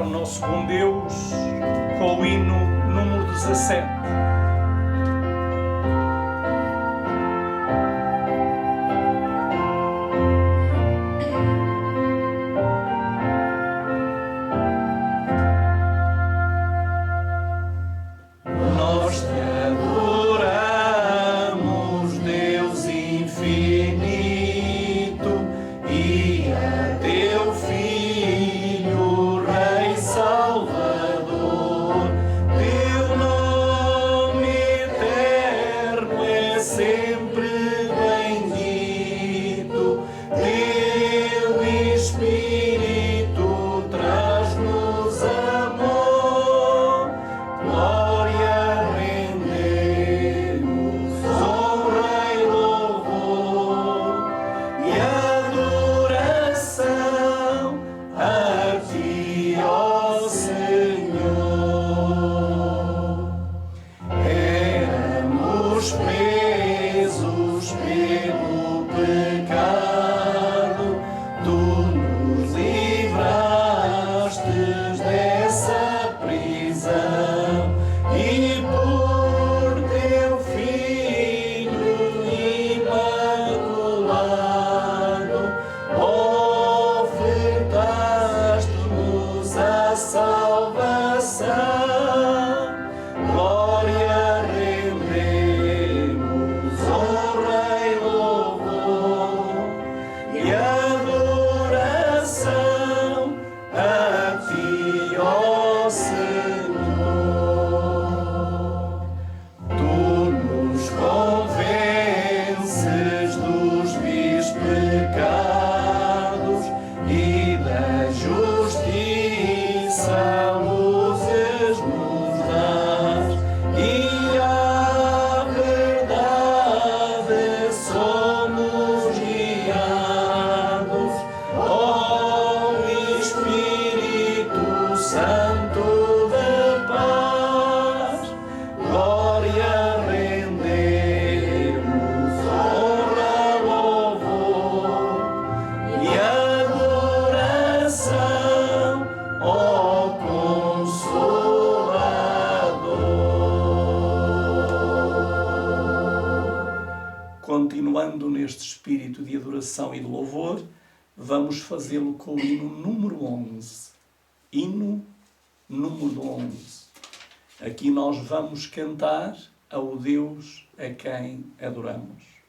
o nosso bom Deus com o hino número 17. Continuando neste espírito de adoração e de louvor, vamos fazê-lo com o hino número 11. Hino número 11. Aqui nós vamos cantar ao Deus a quem adoramos.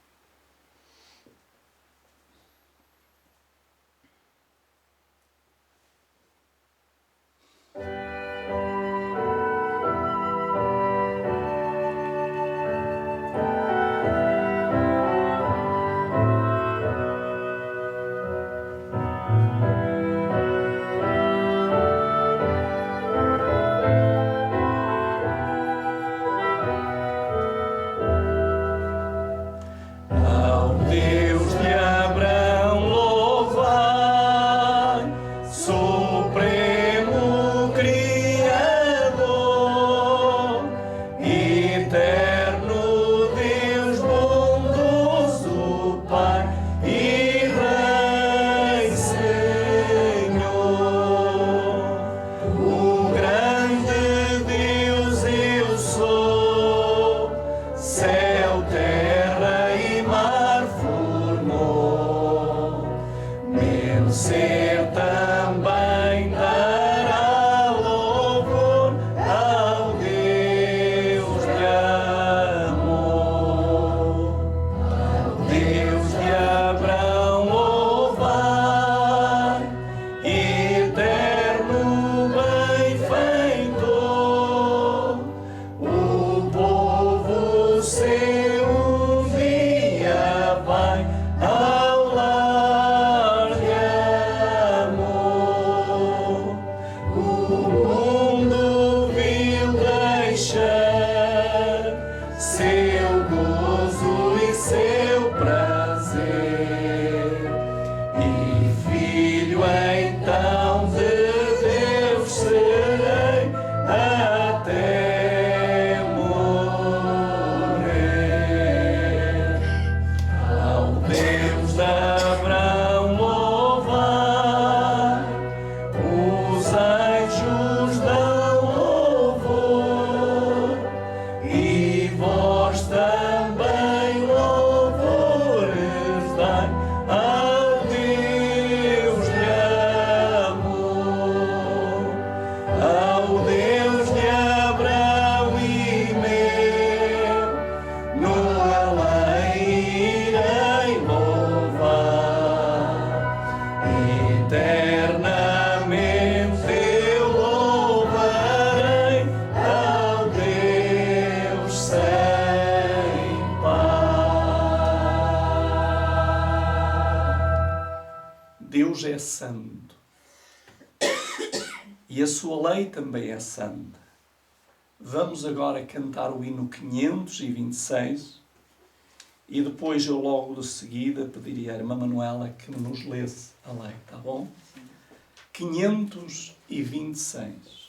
Supremo Cristo. Deus é santo. E a sua lei também é santa. Vamos agora cantar o hino 526 e depois eu logo de seguida pediria à irmã Manuela que nos lesse a lei, tá bom? 526.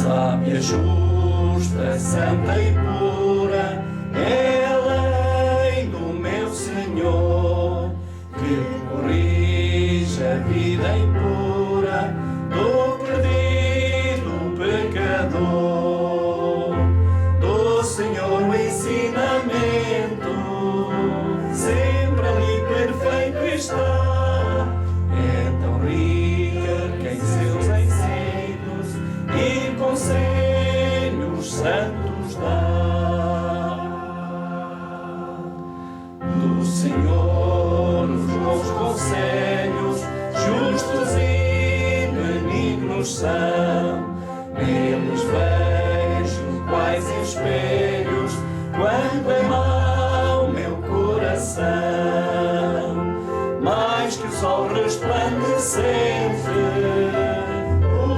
Sábia, justa, santa e pura é a lei do meu Senhor, que corrige a vida impura do perdido pecador. Do Senhor o ensinamento, sempre ali perfeito está. É tão rica que em seus ensinos e conselhos santos dá. Do Senhor os bons conselhos, justos e benignos são. Neles vejo quais espelhos, quanto é mau meu coração. Mais que o sol resplandecente,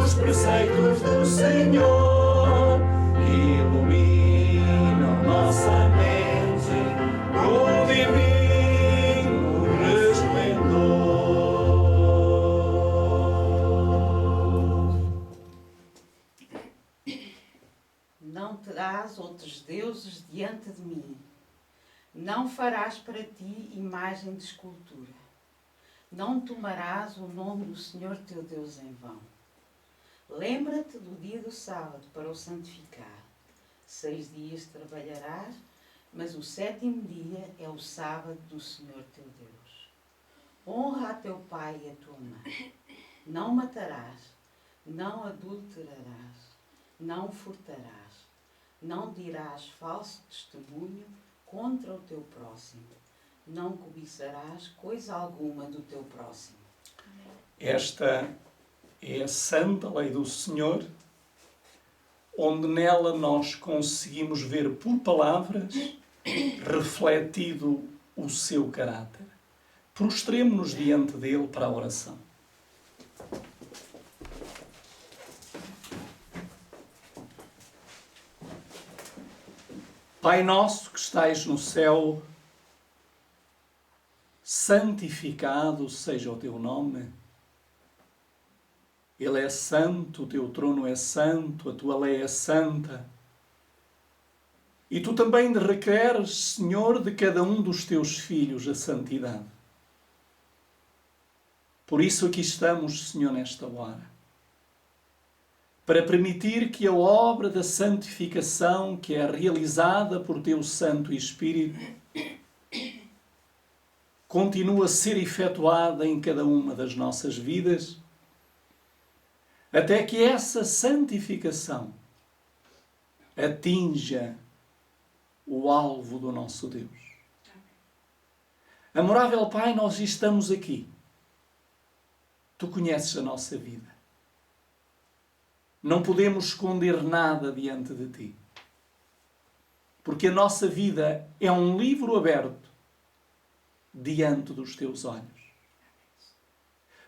os preceitos do Senhor iluminam nossa mente com divino resplendor. Não terás outros deuses diante de mim. Não farás para ti imagem de escultura. Não tomarás o nome do Senhor teu Deus em vão. Lembra-te do dia do sábado para o santificar. 6 dias trabalharás, mas o 7º dia é o sábado do Senhor teu Deus. Honra a teu pai e a tua mãe. Não matarás, não adulterarás, não furtarás, não dirás falso testemunho contra o teu próximo. Não cobiçarás coisa alguma do teu próximo. Esta é a santa lei do Senhor, onde nela nós conseguimos ver por palavras refletido o seu caráter. Prostremo-nos diante dele para a oração. Pai nosso que estais no céu, santificado seja o teu nome. Ele é santo, o teu trono é santo, a tua lei é santa. E tu também requeres, Senhor, de cada um dos teus filhos a santidade. Por isso aqui estamos, Senhor, nesta hora, para permitir que a obra da santificação que é realizada por teu Santo Espírito continue a ser efetuada em cada uma das nossas vidas, até que essa santificação atinja o alvo do nosso Deus. Amorável Pai, nós estamos aqui. Tu conheces a nossa vida. Não podemos esconder nada diante de Ti. Porque a nossa vida é um livro aberto diante dos Teus olhos.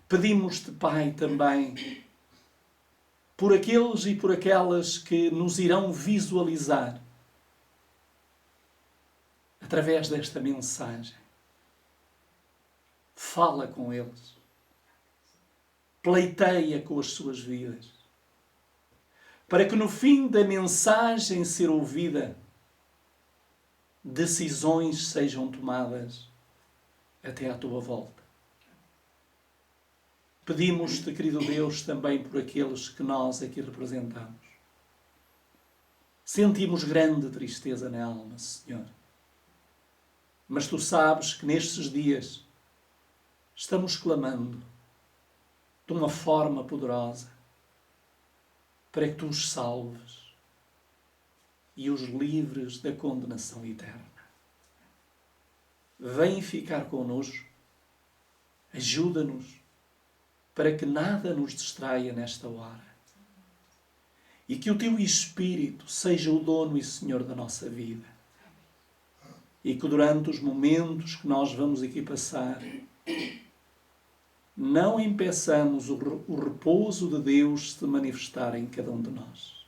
Pedimos-te, Pai, também por aqueles e por aquelas que nos irão visualizar através desta mensagem. Fala com eles. Pleiteia com as suas vidas. Para que no fim da mensagem ser ouvida, decisões sejam tomadas até à tua volta. Pedimos-te, querido Deus, também por aqueles que nós aqui representamos. Sentimos grande tristeza na alma, Senhor. Mas tu sabes que nestes dias estamos clamando de uma forma poderosa para que tu os salves e os livres da condenação eterna. Vem ficar connosco, ajuda-nos para que nada nos distraia nesta hora e que o teu Espírito seja o dono e Senhor da nossa vida e que durante os momentos que nós vamos aqui passar não impeçamos o repouso de Deus se manifestar em cada um de nós.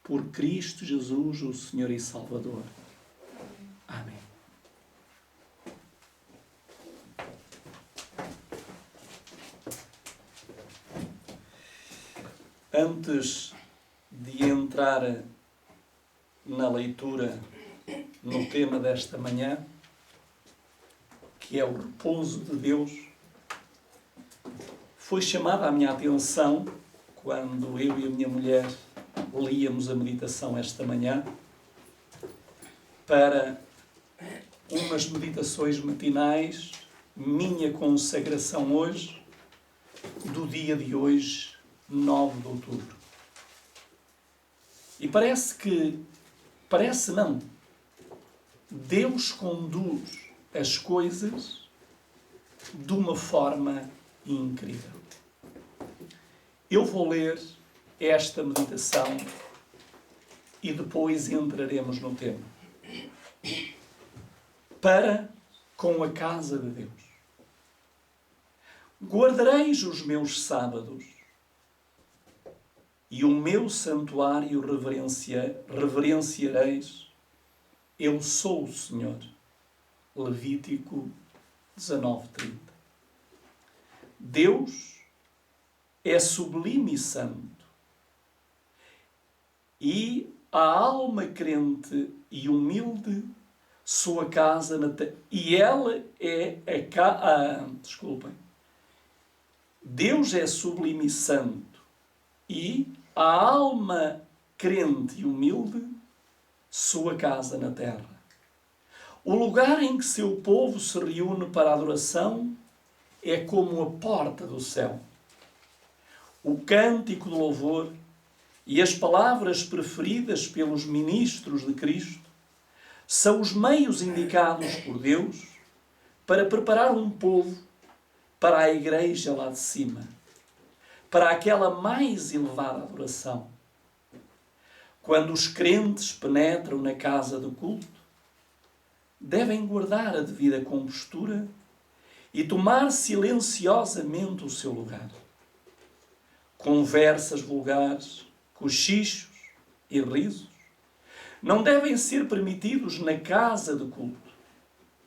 Por Cristo Jesus, o Senhor e Salvador. Amém. Antes de entrar na leitura no tema desta manhã, que é o repouso de Deus, foi chamada a minha atenção, quando eu e a minha mulher líamos a meditação esta manhã, para umas meditações matinais, minha consagração hoje, do dia de hoje, 9 de outubro. E parece não, Deus conduz as coisas de uma forma incrível. Eu vou ler esta meditação e depois entraremos no tema. Para com a casa de Deus. Guardareis os meus sábados e o meu santuário reverenciareis. Eu sou o Senhor. Levítico 19:30. Deus é sublime e santo. E a alma crente e humilde sua casa na terra. E ela é desculpem. Deus é sublime e santo. E a alma crente e humilde sua casa na terra. O lugar em que seu povo se reúne para a adoração é como a porta do céu. O cântico de louvor e as palavras preferidas pelos ministros de Cristo são os meios indicados por Deus para preparar um povo para a igreja lá de cima, para aquela mais elevada adoração. Quando os crentes penetram na casa do culto, devem guardar a devida compostura e tomar silenciosamente o seu lugar. Conversas vulgares, cochichos e risos não devem ser permitidos na casa de culto,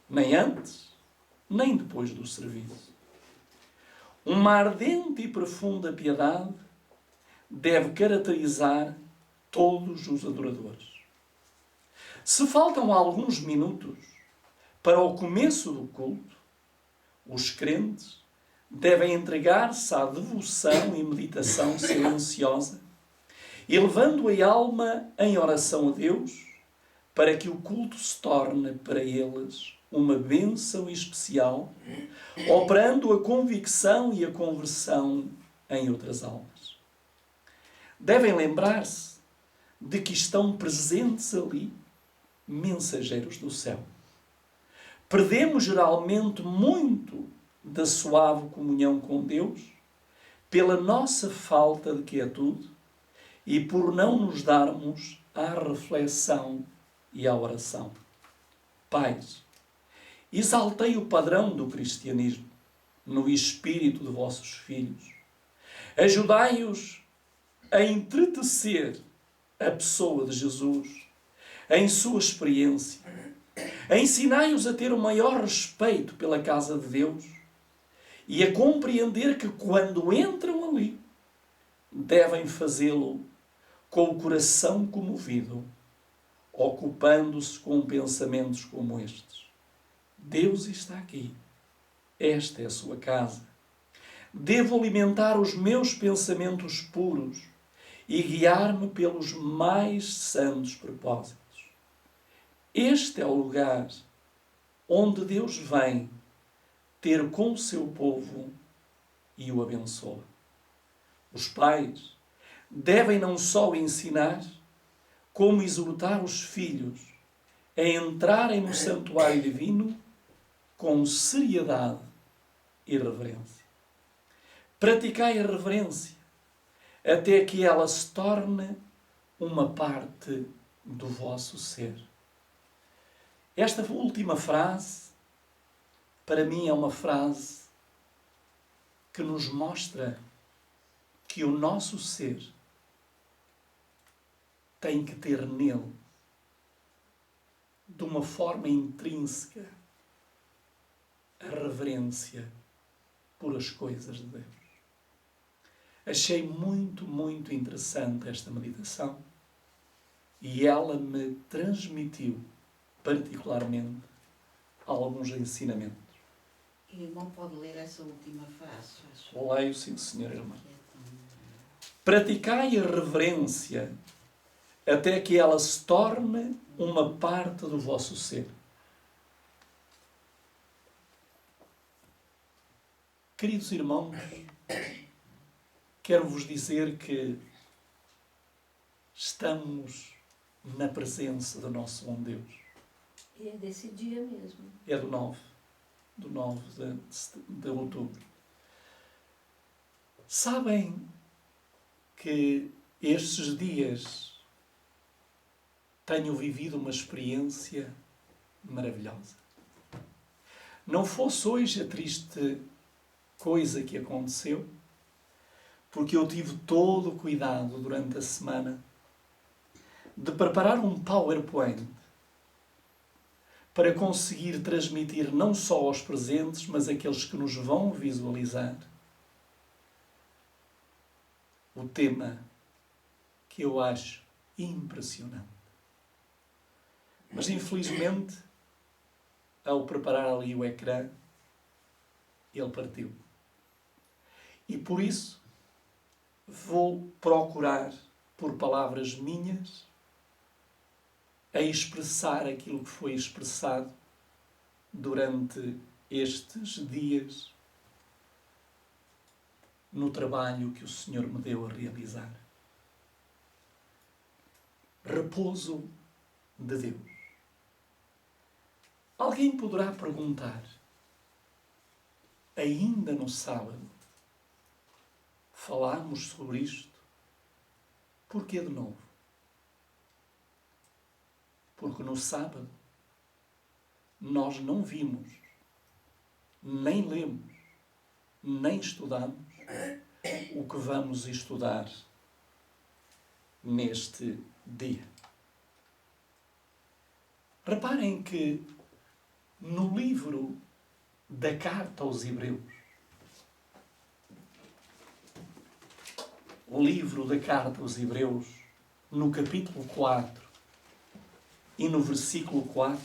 nem antes, nem depois do serviço. Uma ardente e profunda piedade deve caracterizar todos os adoradores. Se faltam alguns minutos para o começo do culto, os crentes devem entregar-se à devoção e meditação silenciosa, elevando a alma em oração a Deus, para que o culto se torne para eles uma bênção especial, operando a convicção e a conversão em outras almas. Devem lembrar-se de que estão presentes ali mensageiros do céu. Perdemos geralmente muito da suave comunhão com Deus pela nossa falta de quietude e por não nos darmos à reflexão e à oração. Pais, exaltei o padrão do cristianismo no espírito de vossos filhos. Ajudai-os a entretecer a pessoa de Jesus em sua experiência. Ensinai-os a ter o maior respeito pela casa de Deus e a compreender que quando entram ali, devem fazê-lo com o coração comovido, ocupando-se com pensamentos como estes. Deus está aqui. Esta é a sua casa. Devo alimentar os meus pensamentos puros e guiar-me pelos mais santos propósitos. Este é o lugar onde Deus vem ter com o seu povo e o abençoa. Os pais devem não só ensinar, como exortar os filhos a entrarem no santuário divino com seriedade e reverência. Praticai a reverência até que ela se torne uma parte do vosso ser. Esta última frase, para mim, é uma frase que nos mostra que o nosso ser tem que ter nele, de uma forma intrínseca, a reverência por as coisas de Deus. Achei muito, muito interessante esta meditação e ela me transmitiu, particularmente, alguns ensinamentos. O irmão pode ler essa última frase, Leio, sim, senhora irmã. Praticai a reverência até que ela se torne uma parte do vosso ser. Queridos irmãos, quero vos dizer que estamos na presença do nosso bom Deus. E é desse dia mesmo. É do 9 de outubro. Sabem que estes dias tenho vivido uma experiência maravilhosa. Não fosse hoje a triste coisa que aconteceu, porque eu tive todo o cuidado durante a semana de preparar um PowerPoint para conseguir transmitir não só aos presentes, mas àqueles que nos vão visualizar, o tema que eu acho impressionante. Mas, infelizmente, ao preparar ali o ecrã, ele partiu. E por isso, vou procurar, por palavras minhas, a expressar aquilo que foi expressado durante estes dias no trabalho que o Senhor me deu a realizar. Repouso de Deus. Alguém poderá perguntar, ainda no sábado, falámos sobre isto? Porquê de novo? Porque no sábado nós não vimos, nem lemos, nem estudamos o que vamos estudar neste dia. Reparem que no livro da Carta aos Hebreus, o livro da Carta aos Hebreus, no capítulo 4 e no versículo 4,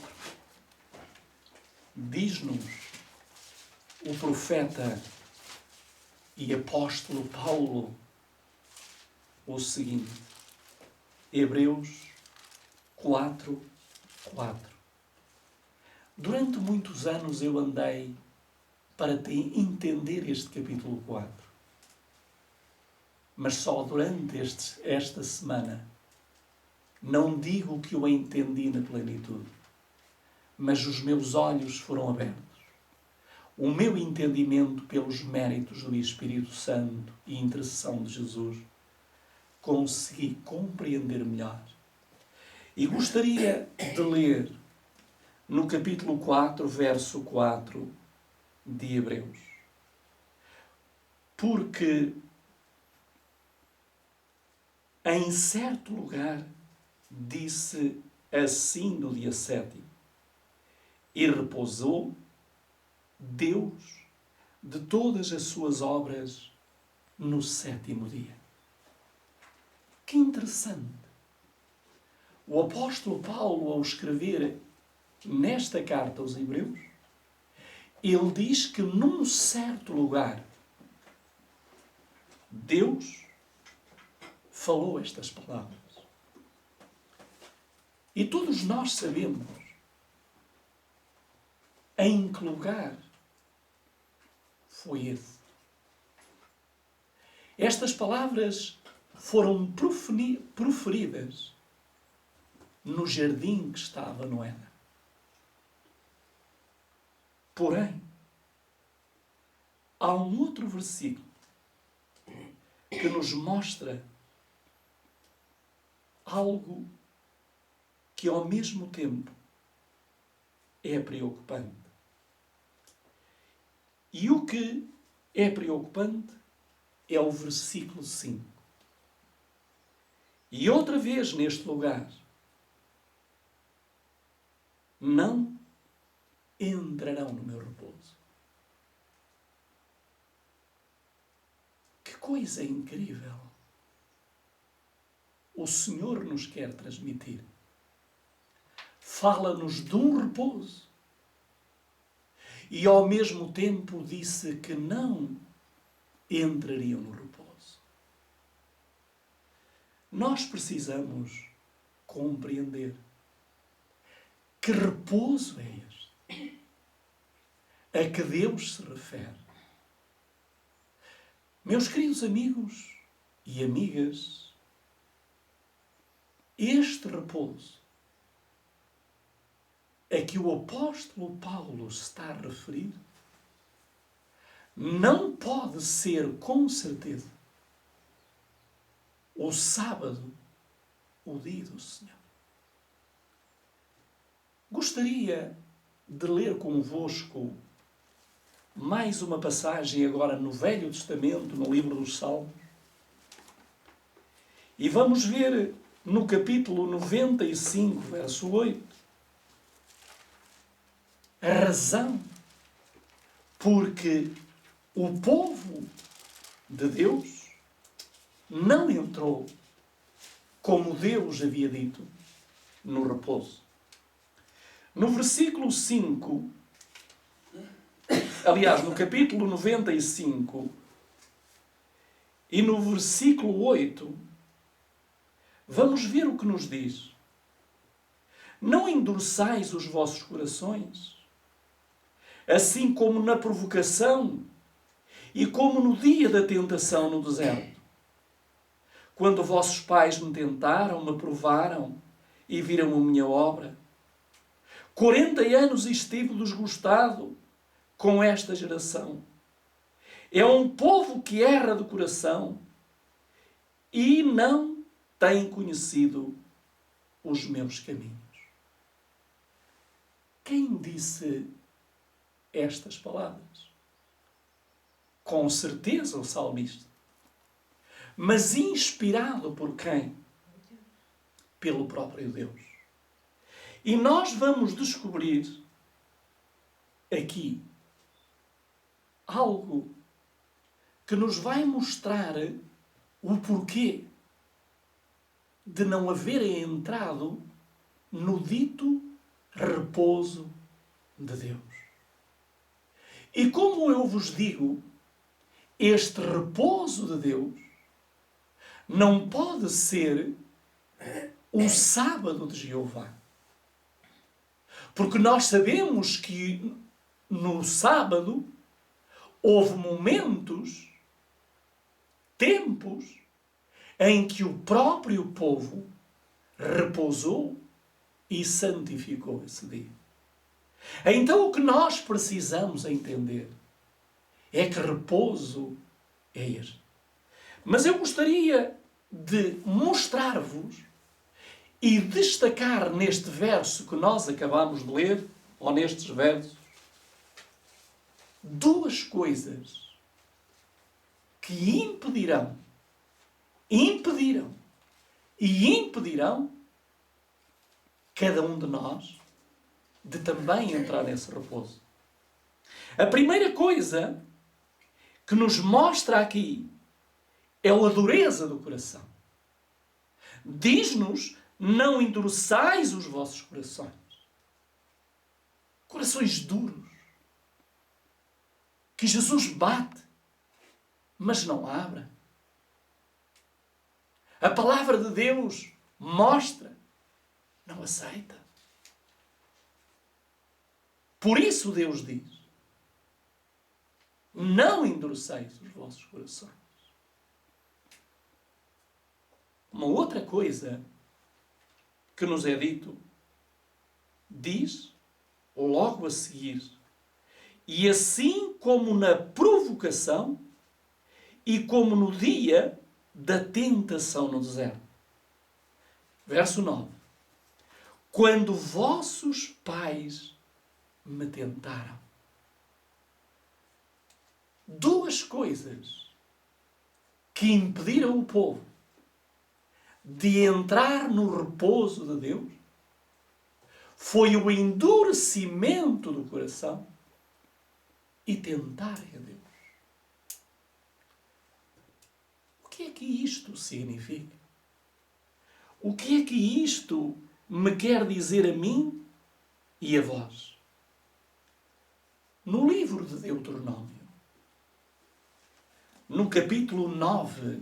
diz-nos o profeta e apóstolo Paulo o seguinte, Hebreus 4, 4. Durante muitos anos eu andei para entender este capítulo 4. Mas só durante esta semana, não digo que eu a entendi na plenitude, mas os meus olhos foram abertos. O meu entendimento pelos méritos do Espírito Santo e intercessão de Jesus, consegui compreender melhor. E gostaria de ler no capítulo 4, verso 4 de Hebreus. Porque em certo lugar disse assim no dia 7º, e repousou Deus de todas as suas obras no 7º dia. Que interessante! O apóstolo Paulo, ao escrever nesta carta aos Hebreus, ele diz que num certo lugar Deus falou estas palavras. E todos nós sabemos em que lugar foi esse. Estas palavras foram proferidas no jardim que estava no Éden. Porém, há um outro versículo que nos mostra algo que ao mesmo tempo é preocupante. E o que é preocupante é o versículo 5. E outra vez neste lugar, não entrarão no meu repouso. Que coisa incrível o Senhor nos quer transmitir. Fala-nos de um repouso e ao mesmo tempo disse que não entrariam no repouso. Nós precisamos compreender que repouso é este a que Deus se refere. Meus queridos amigos e amigas, este repouso a que o apóstolo Paulo se está a referir não pode ser, com certeza, o sábado, o dia do Senhor. Gostaria de ler convosco mais uma passagem agora no Velho Testamento, no livro dos Salmos. E vamos ver no capítulo 95, verso 8, a razão porque o povo de Deus não entrou, como Deus havia dito, no repouso. No versículo 5, aliás, no capítulo 95 e no versículo 8, vamos ver o que nos diz. Não endureçais os vossos corações, assim como na provocação e como no dia da tentação no deserto, quando vossos pais me tentaram, me provaram e viram a minha obra. 40 anos estive desgostado com esta geração. É um povo que erra de coração e não tem conhecido os meus caminhos. Quem disse estas palavras? Com certeza o salmista. Mas inspirado por quem? Pelo próprio Deus. E nós vamos descobrir aqui algo que nos vai mostrar o porquê de não haverem entrado no dito repouso de Deus. E como eu vos digo, este repouso de Deus não pode ser o sábado de Jeová. Porque nós sabemos que no sábado houve momentos, tempos, em que o próprio povo repousou e santificou esse dia. Então o que nós precisamos entender é que repouso é este. Mas eu gostaria de mostrar-vos e destacar neste verso que nós acabamos de ler, ou nestes versos, duas coisas que impediram cada um de nós de também entrar nesse repouso. A primeira coisa que nos mostra aqui é a dureza do coração. Diz-nos: não endureçais os vossos corações. Corações duros. Que Jesus bate, mas não abre. A palavra de Deus mostra, não aceita. Por isso Deus diz: não endureçais os vossos corações. Uma outra coisa que nos é dito, diz logo a seguir: e assim como na provocação e como no dia da tentação no deserto. Verso 9. Quando vossos pais me tentaram. Duas coisas que impediram o povo de entrar no repouso de Deus foi o endurecimento do coração e tentarem a Deus. O que é que isto significa? O que é que isto me quer dizer a mim e a vós? No livro de Deuteronômio, no capítulo 9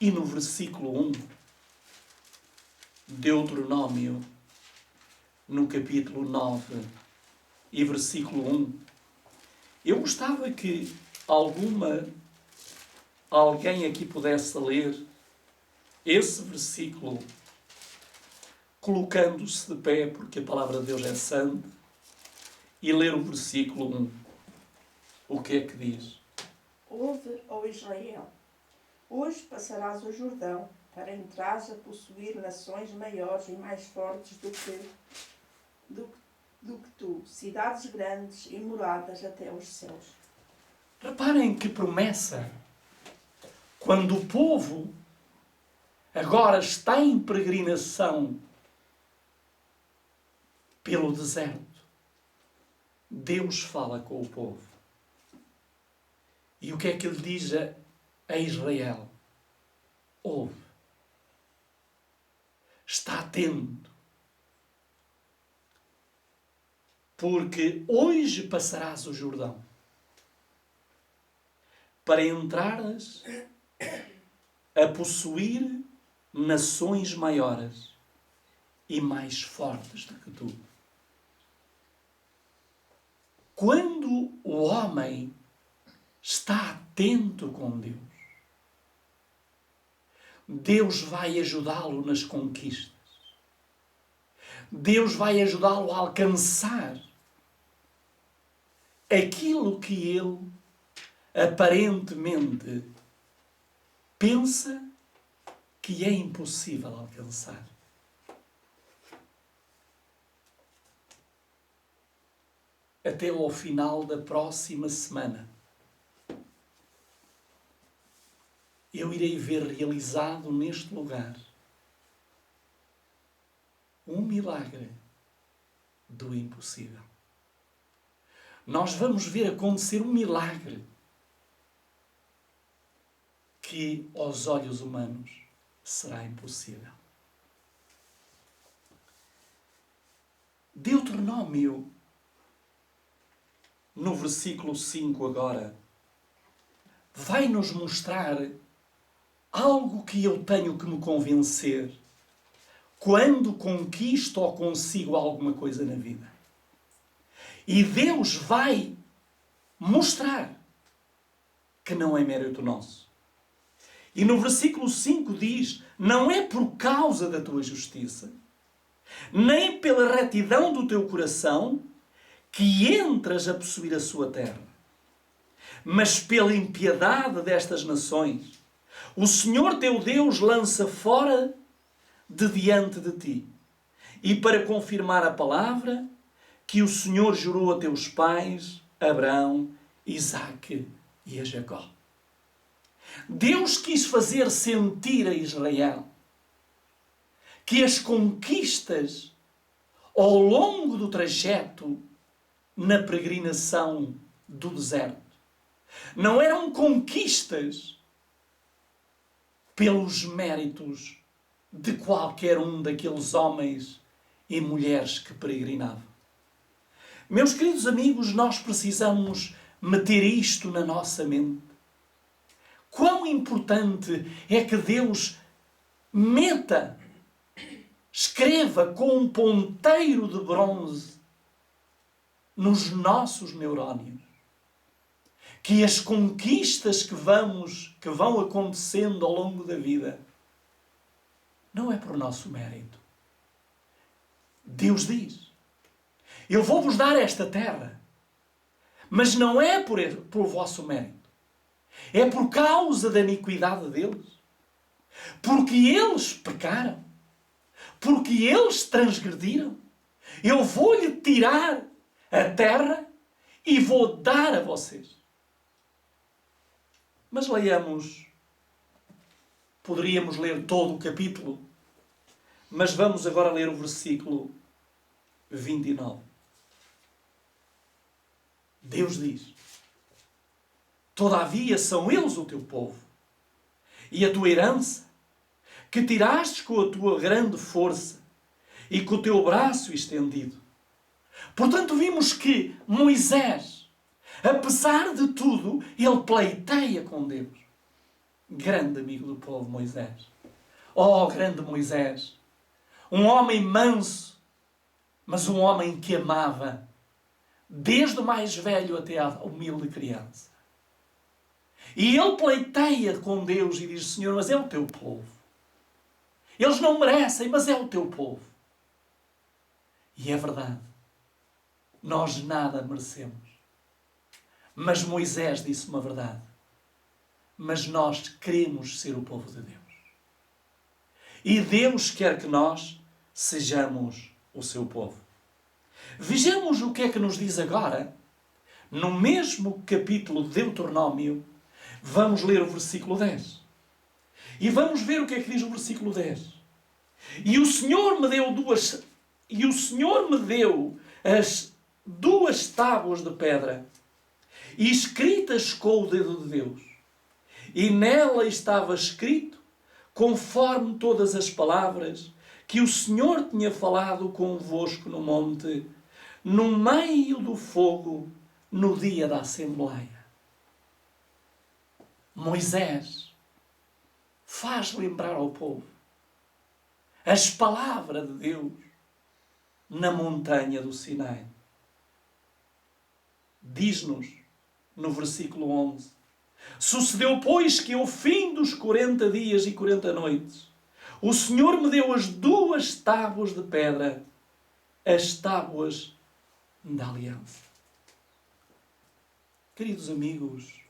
e no versículo 1, Deuteronômio, no capítulo 9 e versículo 1, eu gostava que alguém aqui pudesse ler esse versículo colocando-se de pé, porque a palavra de Deus é santa, e ler o versículo 1. O que é que diz? Ouve, ó Israel, hoje passarás o Jordão para entrares a possuir nações maiores e mais fortes do que tu, cidades grandes e moradas até os céus. Reparem que promessa! Quando o povo agora está em peregrinação pelo deserto, Deus fala com o povo. E o que é que ele diz a Israel? Ouve. Está atento. Porque hoje passarás o Jordão para entrares a possuir nações maiores e mais fortes do que tu. Quando o homem está atento com Deus, Deus vai ajudá-lo nas conquistas. Deus vai ajudá-lo a alcançar aquilo que ele aparentemente pensa que é impossível alcançar. Até ao final da próxima semana, eu irei ver realizado neste lugar um milagre do impossível. Nós vamos ver acontecer um milagre que aos olhos humanos será impossível. Deuteronômio, no versículo 5 agora, vai nos mostrar algo que eu tenho que me convencer quando conquisto ou consigo alguma coisa na vida. E Deus vai mostrar que não é mérito nosso. E no versículo 5 diz: não é por causa da tua justiça, nem pela retidão do teu coração, que entras a possuir a sua terra, mas pela impiedade destas nações, o Senhor teu Deus lança fora de diante de ti, e para confirmar a palavra que o Senhor jurou a teus pais, Abraão, Isaque e a Jacó. Deus quis fazer sentir a Israel que as conquistas ao longo do trajeto na peregrinação do deserto não eram conquistas pelos méritos de qualquer um daqueles homens e mulheres que peregrinavam. Meus queridos amigos, nós precisamos meter isto na nossa mente. Quão importante é que Deus escreva com um ponteiro de bronze nos nossos neurónios que as conquistas que vão acontecendo ao longo da vida não é por nosso mérito. Deus diz, eu vou-vos dar esta terra, mas não é por vosso mérito. É por causa da iniquidade deles. Porque eles pecaram. Porque eles transgrediram. Eu vou-lhe tirar a terra e vou dar a vocês. Mas leiamos. Poderíamos ler todo o capítulo. Mas vamos agora ler o versículo 29. Deus diz, todavia são eles o teu povo, e a tua herança, que tirastes com a tua grande força e com o teu braço estendido. Portanto, vimos que Moisés, apesar de tudo, ele pleiteia com Deus. Grande amigo do povo Moisés. Oh, grande Moisés. Um homem manso, mas um homem que amava, desde o mais velho até a humilde criança. E ele pleiteia com Deus e diz, Senhor, mas é o teu povo. Eles não merecem, mas é o teu povo. E é verdade. Nós nada merecemos. Mas Moisés disse uma verdade. Mas nós queremos ser o povo de Deus. E Deus quer que nós sejamos o seu povo. Vejamos o que é que nos diz agora. No mesmo capítulo de Deuteronômio, vamos ler o versículo 10. E vamos ver o que é que diz o versículo 10. E o Senhor me deu as duas tábuas de pedra, escritas com o dedo de Deus. E nela estava escrito, conforme todas as palavras que o Senhor tinha falado convosco no monte, no meio do fogo, no dia da Assembleia. Moisés faz lembrar ao povo as palavras de Deus na montanha do Sinai. Diz-nos no versículo 11: sucedeu, pois, que ao fim dos 40 dias e 40 noites, o Senhor me deu as duas tábuas de pedra, as tábuas da aliança. Queridos amigos,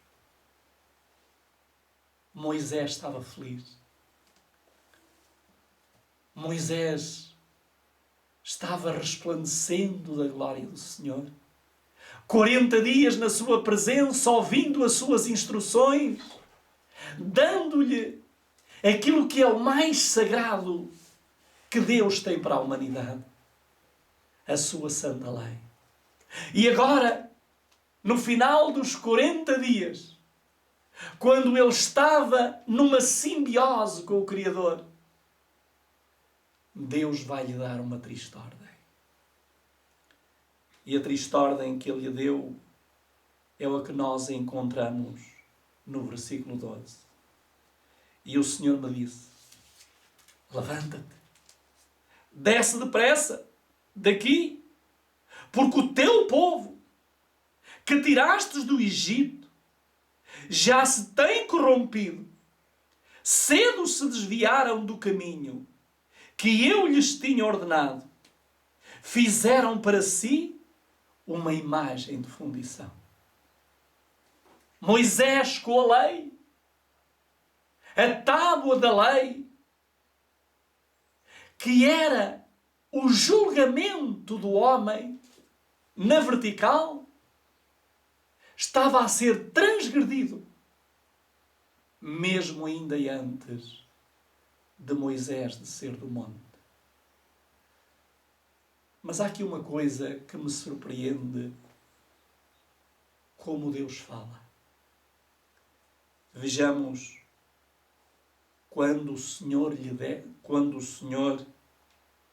Moisés estava feliz. Moisés estava resplandecendo da glória do Senhor. 40 dias na sua presença, ouvindo as suas instruções, dando-lhe aquilo que é o mais sagrado que Deus tem para a humanidade, a sua santa lei. E agora, no final dos 40 dias, quando ele estava numa simbiose com o Criador, Deus vai-lhe dar uma triste ordem. E a triste ordem que ele lhe deu é a que nós encontramos no versículo 12. E o Senhor me disse: levanta-te, desce depressa daqui, porque o teu povo, que tirastes do Egito, já se tem corrompido. Cedo se desviaram do caminho que eu lhes tinha ordenado. Fizeram para si uma imagem de fundição. Moisés, com a lei, a tábua da lei, que era o julgamento do homem na vertical, estava a ser transgredido, mesmo ainda antes de Moisés descer do monte. Mas há aqui uma coisa que me surpreende, como Deus fala. Vejamos quando o Senhor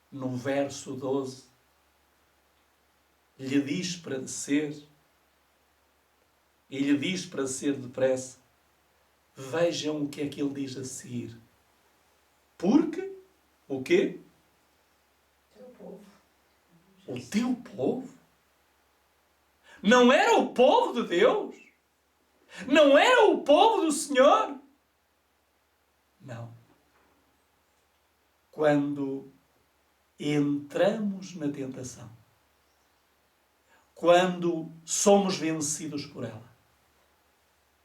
no verso 12 lhe diz para descer, e lhe diz para descer depressa. Vejam o que é que ele diz a seguir. Porque, o quê? Teu povo. O teu povo? Não era o povo de Deus? Não era o povo do Senhor? Não. quando entramos na tentação, quando somos vencidos por ela,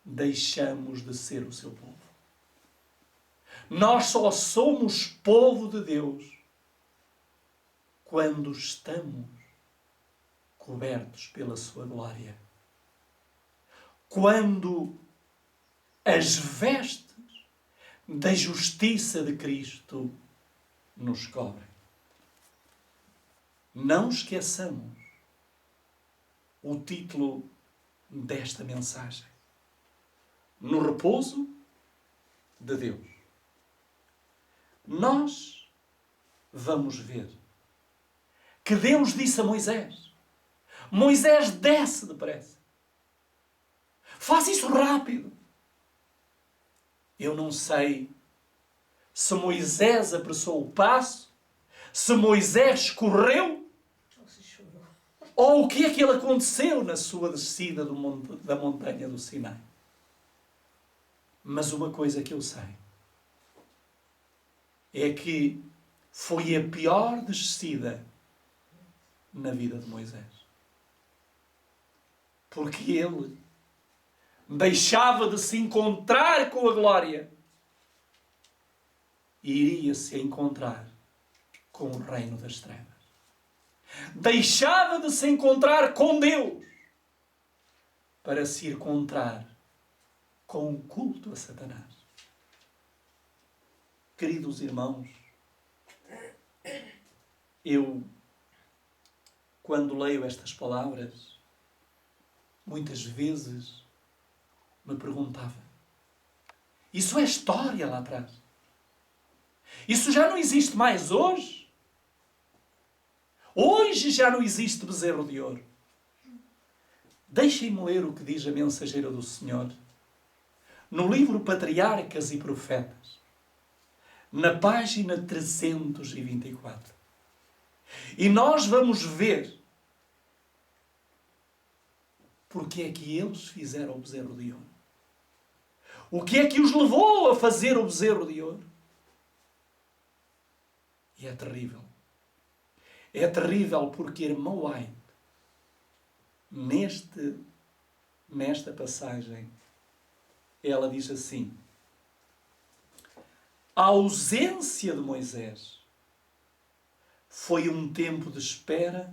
deixamos de ser o seu povo. Nós só somos povo de Deus quando estamos cobertos pela sua glória. Quando as vestes da justiça de Cristo nos cobrem. Não esqueçamos o título desta mensagem: No repouso de Deus. Nós vamos ver que Deus disse a Moisés: Moisés, desce depressa. Faz isso rápido. Eu não sei se Moisés apressou o passo, se Moisés correu, ou o que é que ele aconteceu na sua descida da montanha do Sinai. Mas uma coisa que eu sei é que foi a pior descida na vida de Moisés. Porque ele deixava de se encontrar com a glória e iria se encontrar com o reino das trevas. Deixava de se encontrar com Deus para se encontrar com o culto a Satanás. Queridos irmãos, eu, quando leio estas palavras, muitas vezes me perguntava: isso é história lá atrás? Isso já não existe mais hoje? Hoje já não existe bezerro de ouro. Deixem-me ler o que diz a mensageira do Senhor no livro Patriarcas e Profetas, na página 324. E nós vamos ver porque é que eles fizeram o bezerro de ouro. O que é que os levou a fazer o bezerro de ouro? E é terrível. É terrível porque a irmã White, nesta passagem, ela diz assim: a ausência de Moisés foi um tempo de espera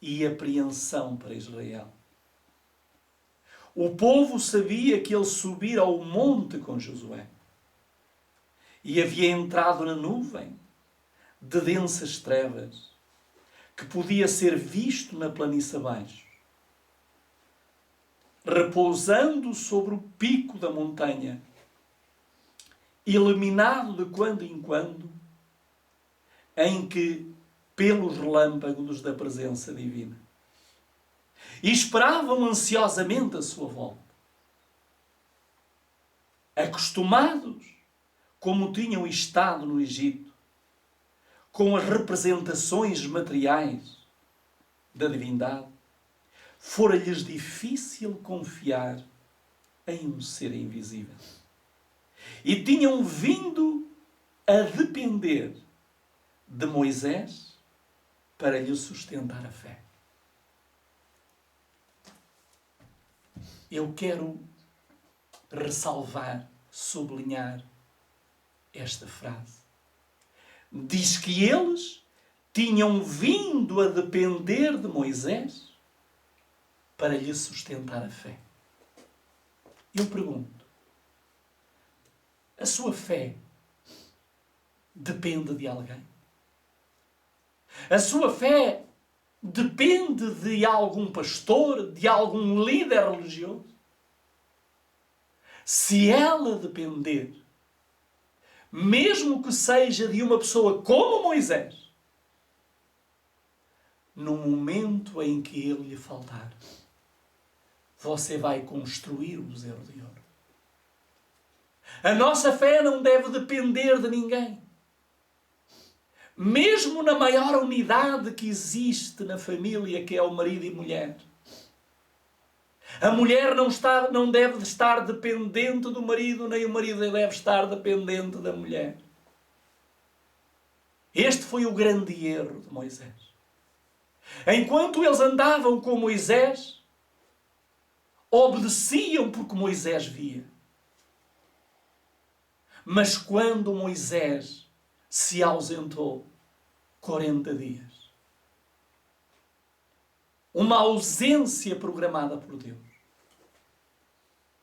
e apreensão para Israel. O povo sabia que ele subira ao monte com Josué e havia entrado na nuvem de densas trevas que podia ser visto na planície abaixo, repousando sobre o pico da montanha, iluminado de quando em quando, em que pelos relâmpagos da presença divina. E esperavam ansiosamente a sua volta. Acostumados, como tinham estado no Egito, com as representações materiais da divindade, fora-lhes difícil confiar em um ser invisível. E tinham vindo a depender de Moisés para lhe sustentar a fé. Eu quero ressalvar, sublinhar esta frase. Diz que eles tinham vindo a depender de Moisés para lhe sustentar a fé. Eu pergunto: a sua fé depende de alguém? A sua fé depende de algum pastor, de algum líder religioso? Se ela depender, mesmo que seja de uma pessoa como Moisés, no momento em que ele lhe faltar, você vai construir o bezerro de ouro. A nossa fé não deve depender de ninguém. Mesmo na maior unidade que existe na família, que é o marido e mulher. A mulher não deve estar dependente do marido, nem o marido deve estar dependente da mulher. Este foi o grande erro de Moisés. Enquanto eles andavam com Moisés, obedeciam porque Moisés via. Mas quando Moisés se ausentou 40 dias, uma ausência programada por Deus,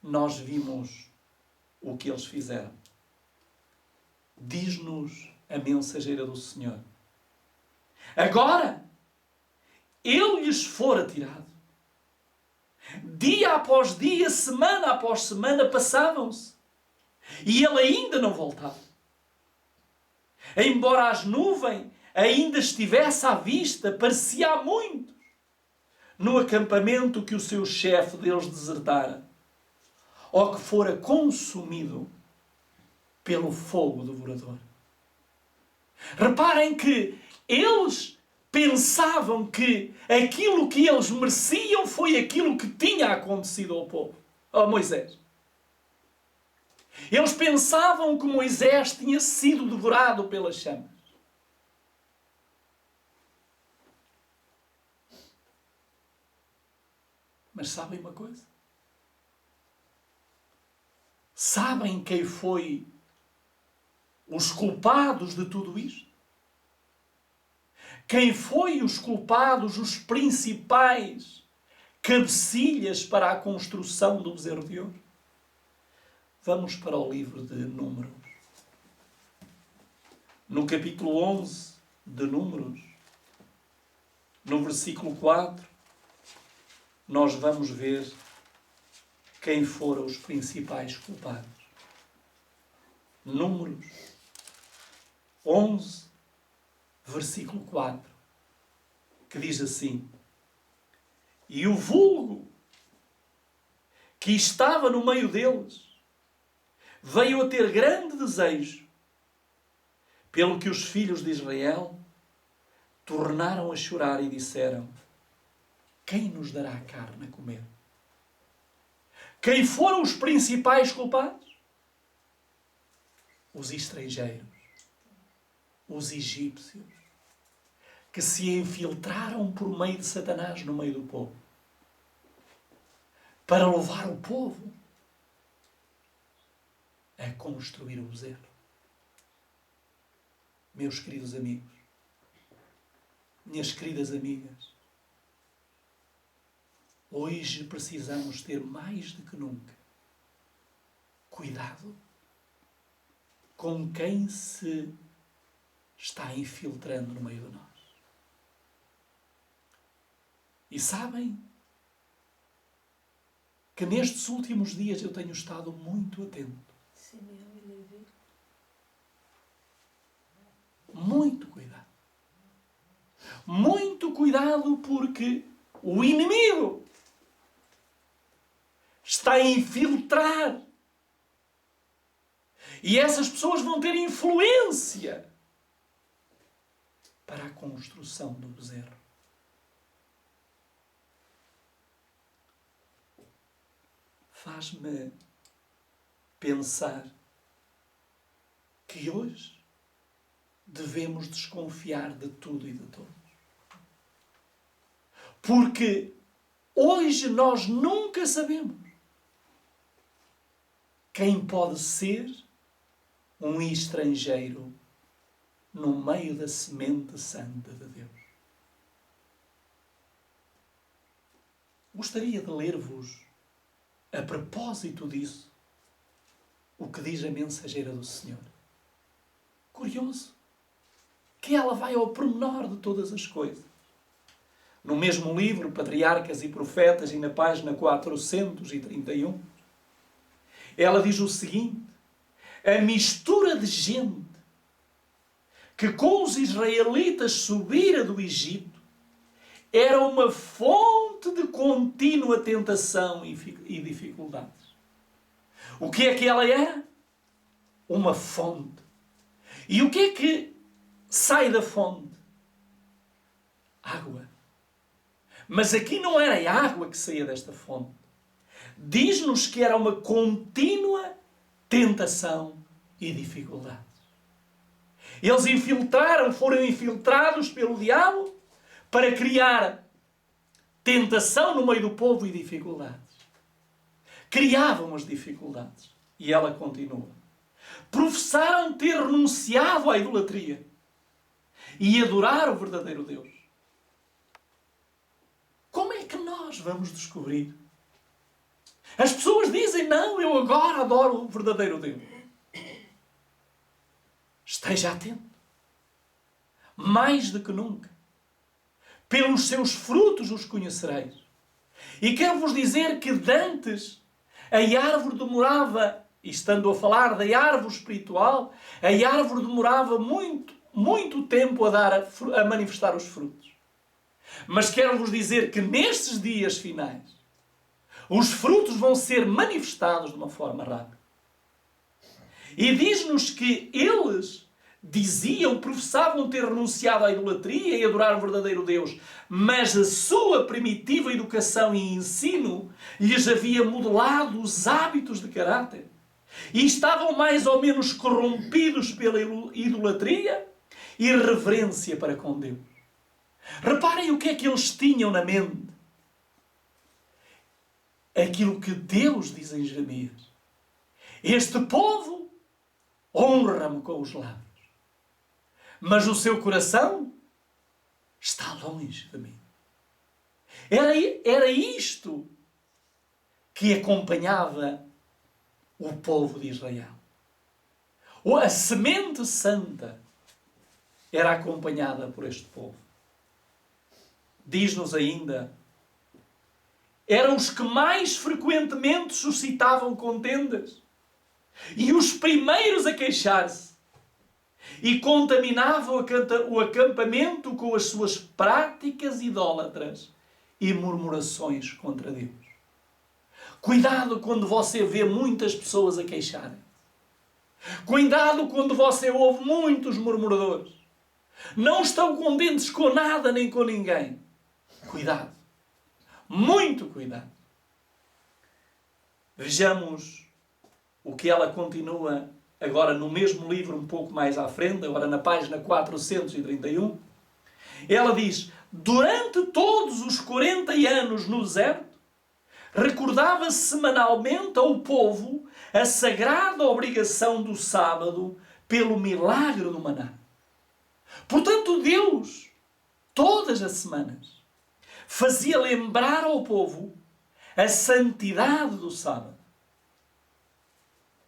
nós vimos o que eles fizeram. Diz-nos a mensageira do Senhor: agora ele lhes fora tirado. Dia após dia, semana após semana, passavam-se. E ele ainda não voltava. Embora as nuvens ainda estivesse à vista, parecia há muito, no acampamento que o seu chefe deles desertara, ou que fora consumido pelo fogo devorador. Reparem que eles pensavam que aquilo que eles mereciam foi aquilo que tinha acontecido ao povo, a Moisés. Eles pensavam que Moisés tinha sido devorado pelas chamas. Mas sabem uma coisa? Sabem quem foi os culpados de tudo isto? Quem foi os culpados, os principais cabecilhas para a construção do bezerro de ouro? Vamos para o livro de Números. No capítulo 11 de Números, no versículo 4, nós vamos ver quem foram os principais culpados. Números 11, versículo 4, que diz assim: e o vulgo que estava no meio deles veio a ter grande desejo, pelo que os filhos de Israel tornaram a chorar e disseram: quem nos dará carne a comer? Quem foram os principais culpados? Os estrangeiros, os egípcios, que se infiltraram por meio de Satanás no meio do povo, para levar o povo a construir o bezerro. Meus queridos amigos, minhas queridas amigas, hoje precisamos ter mais do que nunca cuidado com quem se está infiltrando no meio de nós. E sabem que nestes últimos dias eu tenho estado muito atento. Muito cuidado. Muito cuidado, porque o inimigo está a infiltrar. E essas pessoas vão ter influência para a construção do bezerro. Faz-me pensar que hoje devemos desconfiar de tudo e de todos. Porque hoje nós nunca sabemos quem pode ser um estrangeiro no meio da semente santa de Deus. Gostaria de ler-vos, a propósito disso, o que diz a mensageira do Senhor. Curioso que ela vai ao pormenor de todas as coisas. No mesmo livro, Patriarcas e Profetas, e na página 431, ela diz o seguinte: a mistura de gente que com os israelitas subira do Egito era uma fonte de contínua tentação e dificuldades. O que é que ela era? Uma fonte. E o que é que sai da fonte? Água. Mas aqui não era a água que saía desta fonte. Diz-nos que era uma contínua tentação e dificuldades. Eles foram infiltrados pelo diabo para criar tentação no meio do povo e dificuldades. Criavam as dificuldades. E ela continua. Professaram ter renunciado à idolatria e adorar o verdadeiro Deus. Como é que nós vamos descobrir? As pessoas dizem, não, eu agora adoro o verdadeiro Deus. Esteja atento. Mais do que nunca. Pelos seus frutos os conhecereis. E quero-vos dizer que dantes a árvore demorava, e estando a falar da árvore espiritual, a árvore demorava muito tempo a manifestar os frutos. Mas quero-vos dizer que nestes dias finais, os frutos vão ser manifestados de uma forma rápida. E diz-nos que eles professavam ter renunciado à idolatria e adorar o verdadeiro Deus, mas a sua primitiva educação e ensino lhes havia modelado os hábitos de caráter. E estavam mais ou menos corrompidos pela idolatria e reverência para com Deus. Reparem o que é que eles tinham na mente. Aquilo que Deus diz em Jeremias. Este povo honra-me com os lábios, mas o seu coração está longe de mim. Era isto que acompanhava o povo de Israel. A semente santa era acompanhada por este povo. Diz-nos ainda, eram os que mais frequentemente suscitavam contendas e os primeiros a queixar-se e contaminavam o acampamento com as suas práticas idólatras e murmurações contra Deus. Cuidado quando você vê muitas pessoas a queixarem. Cuidado quando você ouve muitos murmuradores. Não estão contentes com nada nem com ninguém. Cuidado. Muito cuidado. Vejamos o que ela continua agora no mesmo livro, um pouco mais à frente, agora na página 431. Ela diz, durante todos os 40 anos no deserto, recordava semanalmente ao povo a sagrada obrigação do sábado pelo milagre do maná. Portanto, Deus, todas as semanas, fazia lembrar ao povo a santidade do sábado.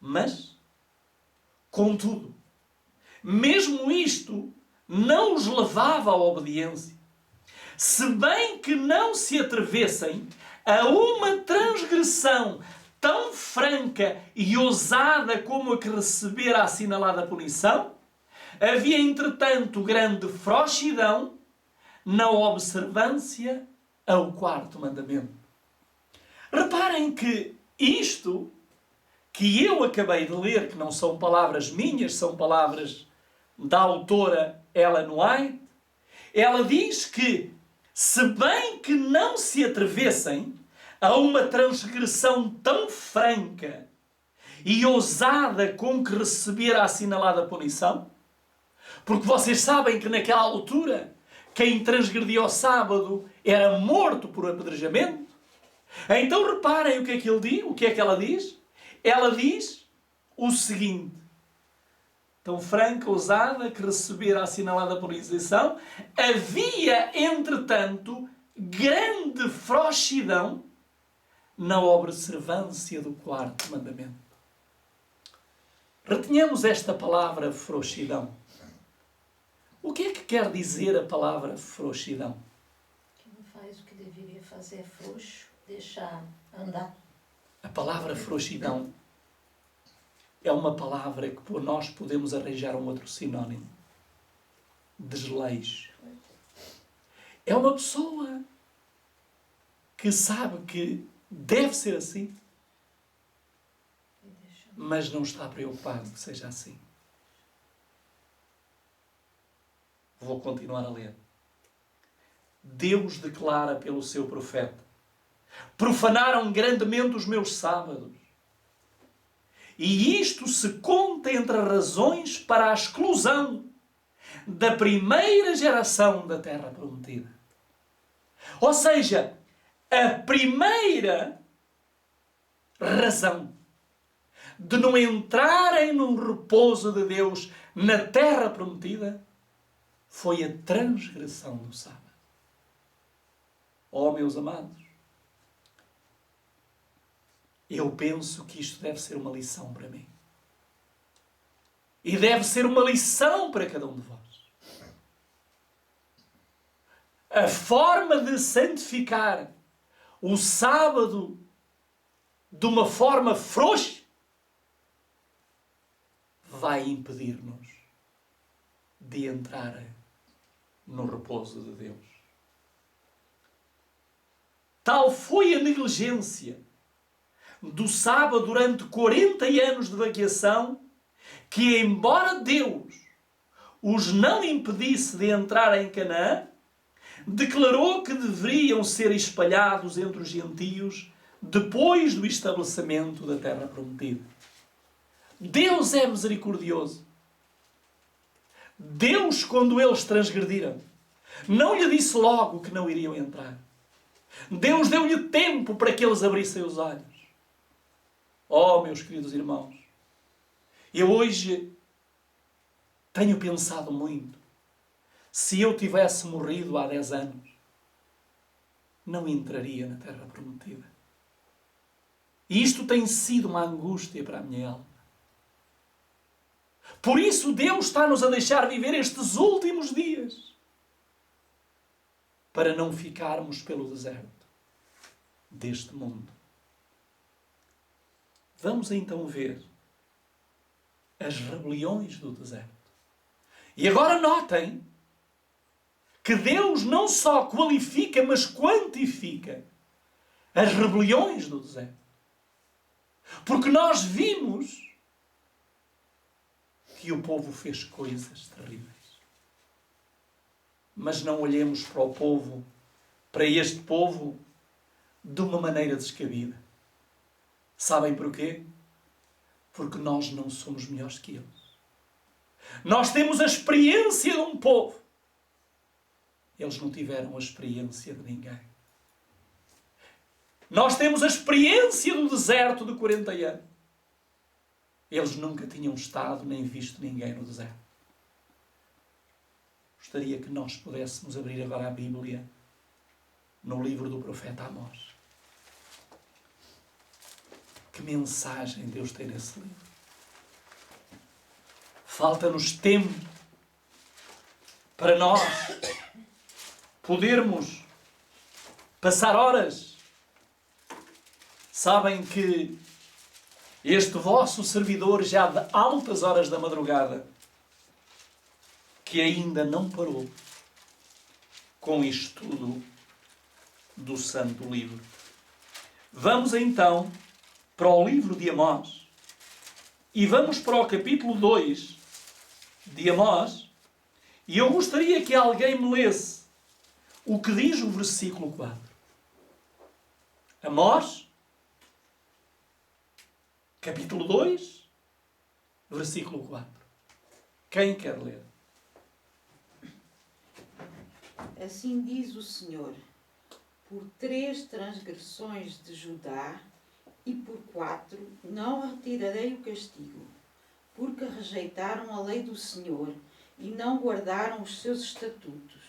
Mas, contudo, mesmo isto não os levava à obediência, se bem que não se atrevessem a uma transgressão tão franca e ousada como a que recebera a assinalada punição. Havia, entretanto, grande frouxidão na observância ao quarto mandamento. Reparem que isto que eu acabei de ler, que não são palavras minhas, são palavras da autora Ellen White, ela diz que, se bem que não se atrevessem a uma transgressão tão franca e ousada com que recebera a assinalada punição, porque vocês sabem que naquela altura quem transgredia o sábado era morto por apedrejamento. Então reparem o que é que ela diz. Ela diz o seguinte, tão franca, ousada, que recebera a assinalada punição, havia, entretanto, grande frouxidão na observância do quarto mandamento. Retenhamos esta palavra frouxidão. O que é que quer dizer a palavra frouxidão? Quem não faz o que deveria fazer é frouxo, deixar andar. A palavra frouxidão é uma palavra que por nós podemos arranjar um outro sinónimo. Desleixo. É uma pessoa que sabe que deve ser assim, mas não está preocupado que seja assim. Vou continuar a ler. Deus declara pelo seu profeta: profanaram grandemente os meus sábados. E isto se conta entre as razões para a exclusão da primeira geração da terra prometida. Ou seja, a primeira razão de não entrarem no repouso de Deus na terra prometida foi a transgressão do sábado. Oh, meus amados, eu penso que isto deve ser uma lição para mim. E deve ser uma lição para cada um de vós. A forma de santificar o sábado de uma forma frouxa vai impedir-nos de entrar no repouso de Deus. Tal foi a negligência do sábado durante 40 anos de vaqueação que, embora Deus os não impedisse de entrar em Canaã, declarou que deveriam ser espalhados entre os gentios depois do estabelecimento da terra prometida. Deus é misericordioso. Deus, quando eles transgrediram, não lhe disse logo que não iriam entrar. Deus deu-lhe tempo para que eles abrissem os olhos. Oh, meus queridos irmãos, eu hoje tenho pensado muito. Se eu tivesse morrido há 10 anos, não entraria na terra prometida. E isto tem sido uma angústia para a minha alma. Por isso Deus está-nos a deixar viver estes últimos dias, para não ficarmos pelo deserto deste mundo. Vamos então ver as rebeliões do deserto. E agora notem que Deus não só qualifica, mas quantifica as rebeliões do deserto. Porque nós vimos que o povo fez coisas terríveis. Mas não olhemos para o povo, para este povo, de uma maneira descabida. Sabem porquê? Porque nós não somos melhores que eles. Nós temos a experiência de um povo. Eles não tiveram a experiência de ninguém. Nós temos a experiência do deserto de 40 anos. Eles nunca tinham estado nem visto ninguém no deserto. Gostaria que nós pudéssemos abrir agora a Bíblia no livro do profeta Amós. Que mensagem Deus tem nesse livro. Falta-nos tempo para nós podermos passar horas. Sabem que este vosso servidor, já de altas horas da madrugada, que ainda não parou com isto tudo do Santo Livro. Vamos então para o livro de Amós e vamos para o capítulo 2 de Amós, e eu gostaria que alguém me lesse o que diz o versículo 4. Amós, capítulo 2, versículo 4. Quem quer ler? Assim diz o Senhor: por 3 transgressões de Judá e por 4 não retirarei o castigo, porque rejeitaram a lei do Senhor e não guardaram os seus estatutos.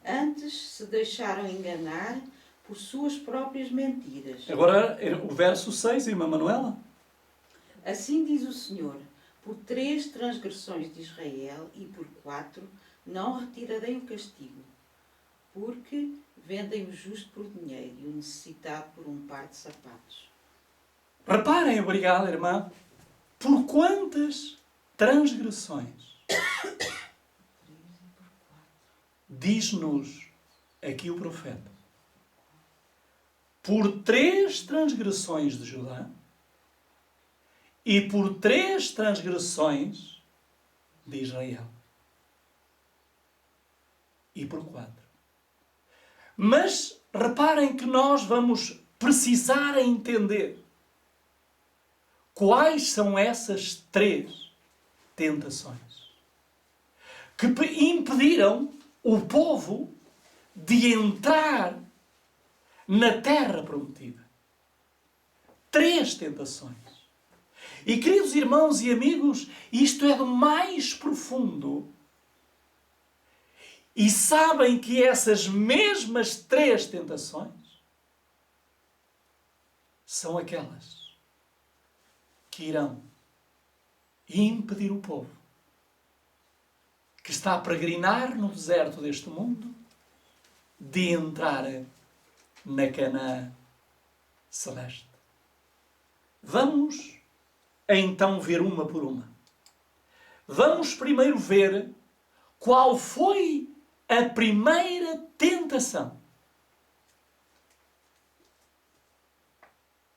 Antes se deixaram enganar por suas próprias mentiras. Agora o verso 6, irmã Manuela. Assim diz o Senhor: por 3 transgressões de Israel e por 4 não retirarei o castigo, porque vendem o justo por dinheiro e o necessitado por um par de sapatos. Reparem, obrigado, irmã, por quantas transgressões diz-nos aqui o profeta. Por 3 transgressões de Judá e por 3 transgressões de Israel. E por 4. Mas reparem que nós vamos precisar entender quais são essas 3 tentações que impediram o povo de entrar na terra prometida. 3 tentações. E, queridos irmãos e amigos, isto é do mais profundo. E sabem que essas mesmas 3 tentações são aquelas que irão impedir o povo que está a peregrinar no deserto deste mundo de entrar na Canaã celeste. Vamos então ver uma por uma. Vamos primeiro ver qual foi a primeira tentação.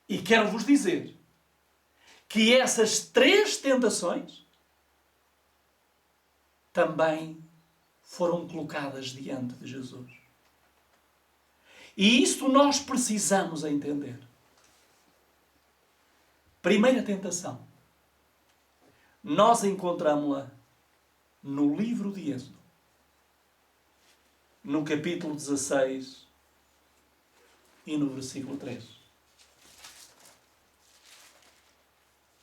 E quero vos dizer que essas 3 tentações também foram colocadas diante de Jesus. E isto nós precisamos entender. Primeira tentação. Nós encontramos-la no livro de Êxodo, no capítulo 16 e no versículo 3.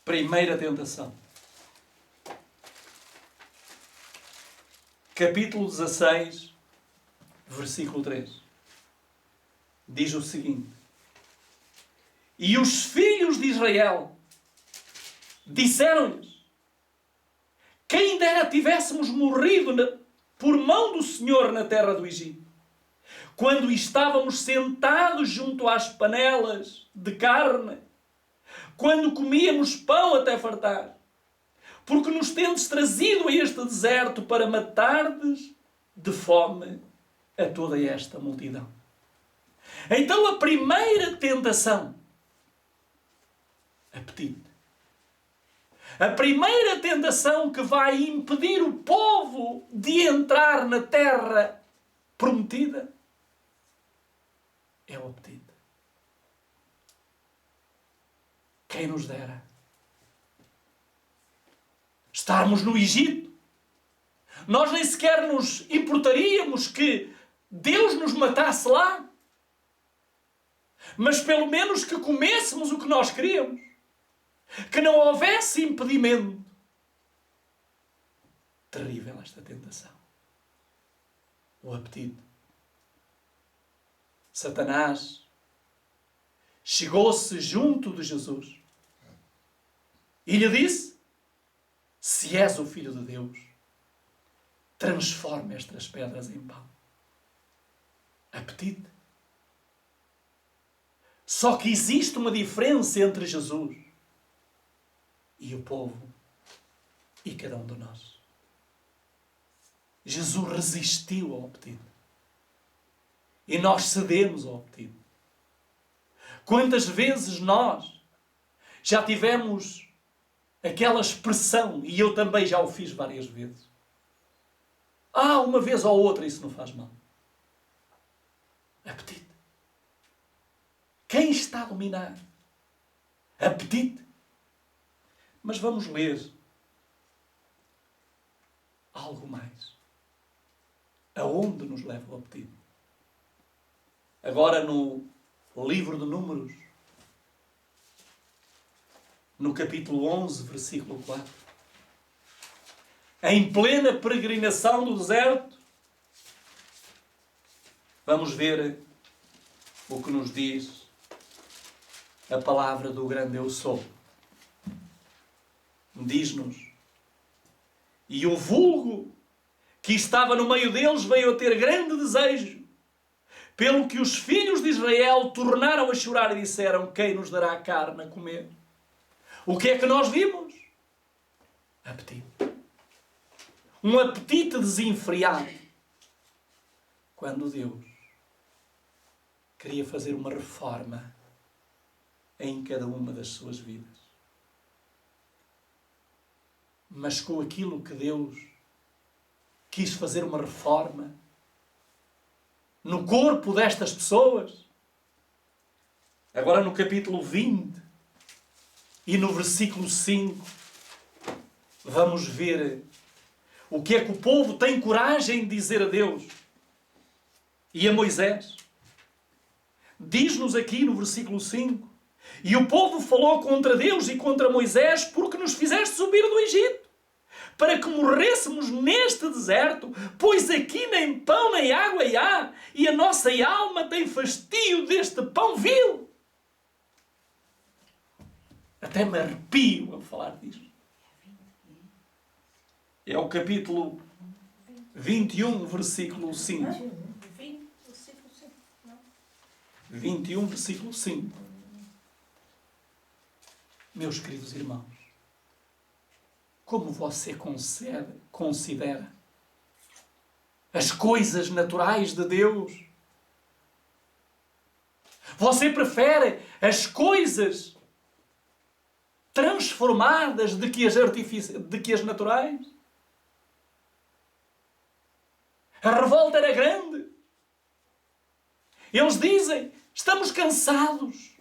Primeira tentação. Capítulo 16, versículo 3. Diz o seguinte: E os filhos de Israel disseram-lhes: Quem dera tivéssemos morrido por mão do Senhor na terra do Egito, quando estávamos sentados junto às panelas de carne, quando comíamos pão até fartar, porque nos tendes trazido a este deserto para matardes de fome a toda esta multidão. Então a primeira tentação, apetite. A primeira tentação que vai impedir o povo de entrar na terra prometida é o apetite. Quem nos dera estarmos no Egito. Nós nem sequer nos importaríamos que Deus nos matasse lá, mas pelo menos que comêssemos o que nós queríamos, que não houvesse impedimento. Terrível esta tentação. O apetite. Satanás chegou-se junto de Jesus e lhe disse: Se és o Filho de Deus, transforma estas pedras em pão. Apetite. Só que existe uma diferença entre Jesus e o povo e cada um de nós. Jesus resistiu ao apetite. E nós cedemos ao apetite. Quantas vezes nós já tivemos aquela expressão, e eu também já o fiz várias vezes: uma vez ou outra isso não faz mal. Apetite. Quem está a dominar? Apetite. Mas vamos ler algo mais. Aonde nos leva o apetite? Agora no livro de Números, no capítulo 11, versículo 4. Em plena peregrinação do deserto, vamos ver o que nos diz a palavra do grande Eu Sou. Diz-nos: E o vulgo que estava no meio deles veio a ter grande desejo, pelo que os filhos de Israel tornaram a chorar e disseram: Quem nos dará carne a comer? O que é que nós vimos? Apetite. Um apetite desenfreado. Quando Deus queria fazer uma reforma em cada uma das suas vidas. Mas com aquilo que Deus quis fazer uma reforma no corpo destas pessoas. Agora no capítulo 20 e no versículo 5, vamos ver o que é que o povo tem coragem de dizer a Deus e a Moisés? Diz-nos aqui no versículo 5: e o povo falou contra Deus e contra Moisés, porque nos fizeste subir do Egito, para que morrêssemos neste deserto, pois aqui nem pão nem água há, e a nossa alma tem fastio deste pão vil. Até me arrepio a falar disto. É o capítulo 21, versículo 5. 21, versículo 5. Meus queridos irmãos, como você considera as coisas naturais de Deus? Você prefere as coisas transformadas de que as naturais? A revolta era grande. Eles dizem: estamos cansados.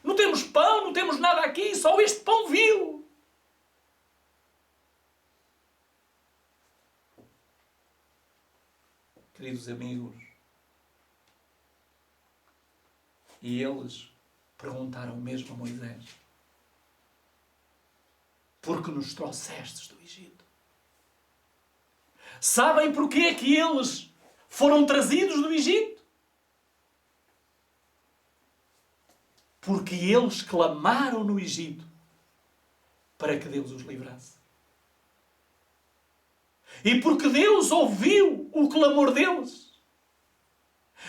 Não temos pão, não temos nada aqui, só este pão vil. Queridos amigos, e eles perguntaram mesmo a Moisés: por que nos trouxestes do Egito? Sabem porquê é que eles foram trazidos do Egito? Porque eles clamaram no Egito para que Deus os livrasse. E porque Deus ouviu o clamor deles.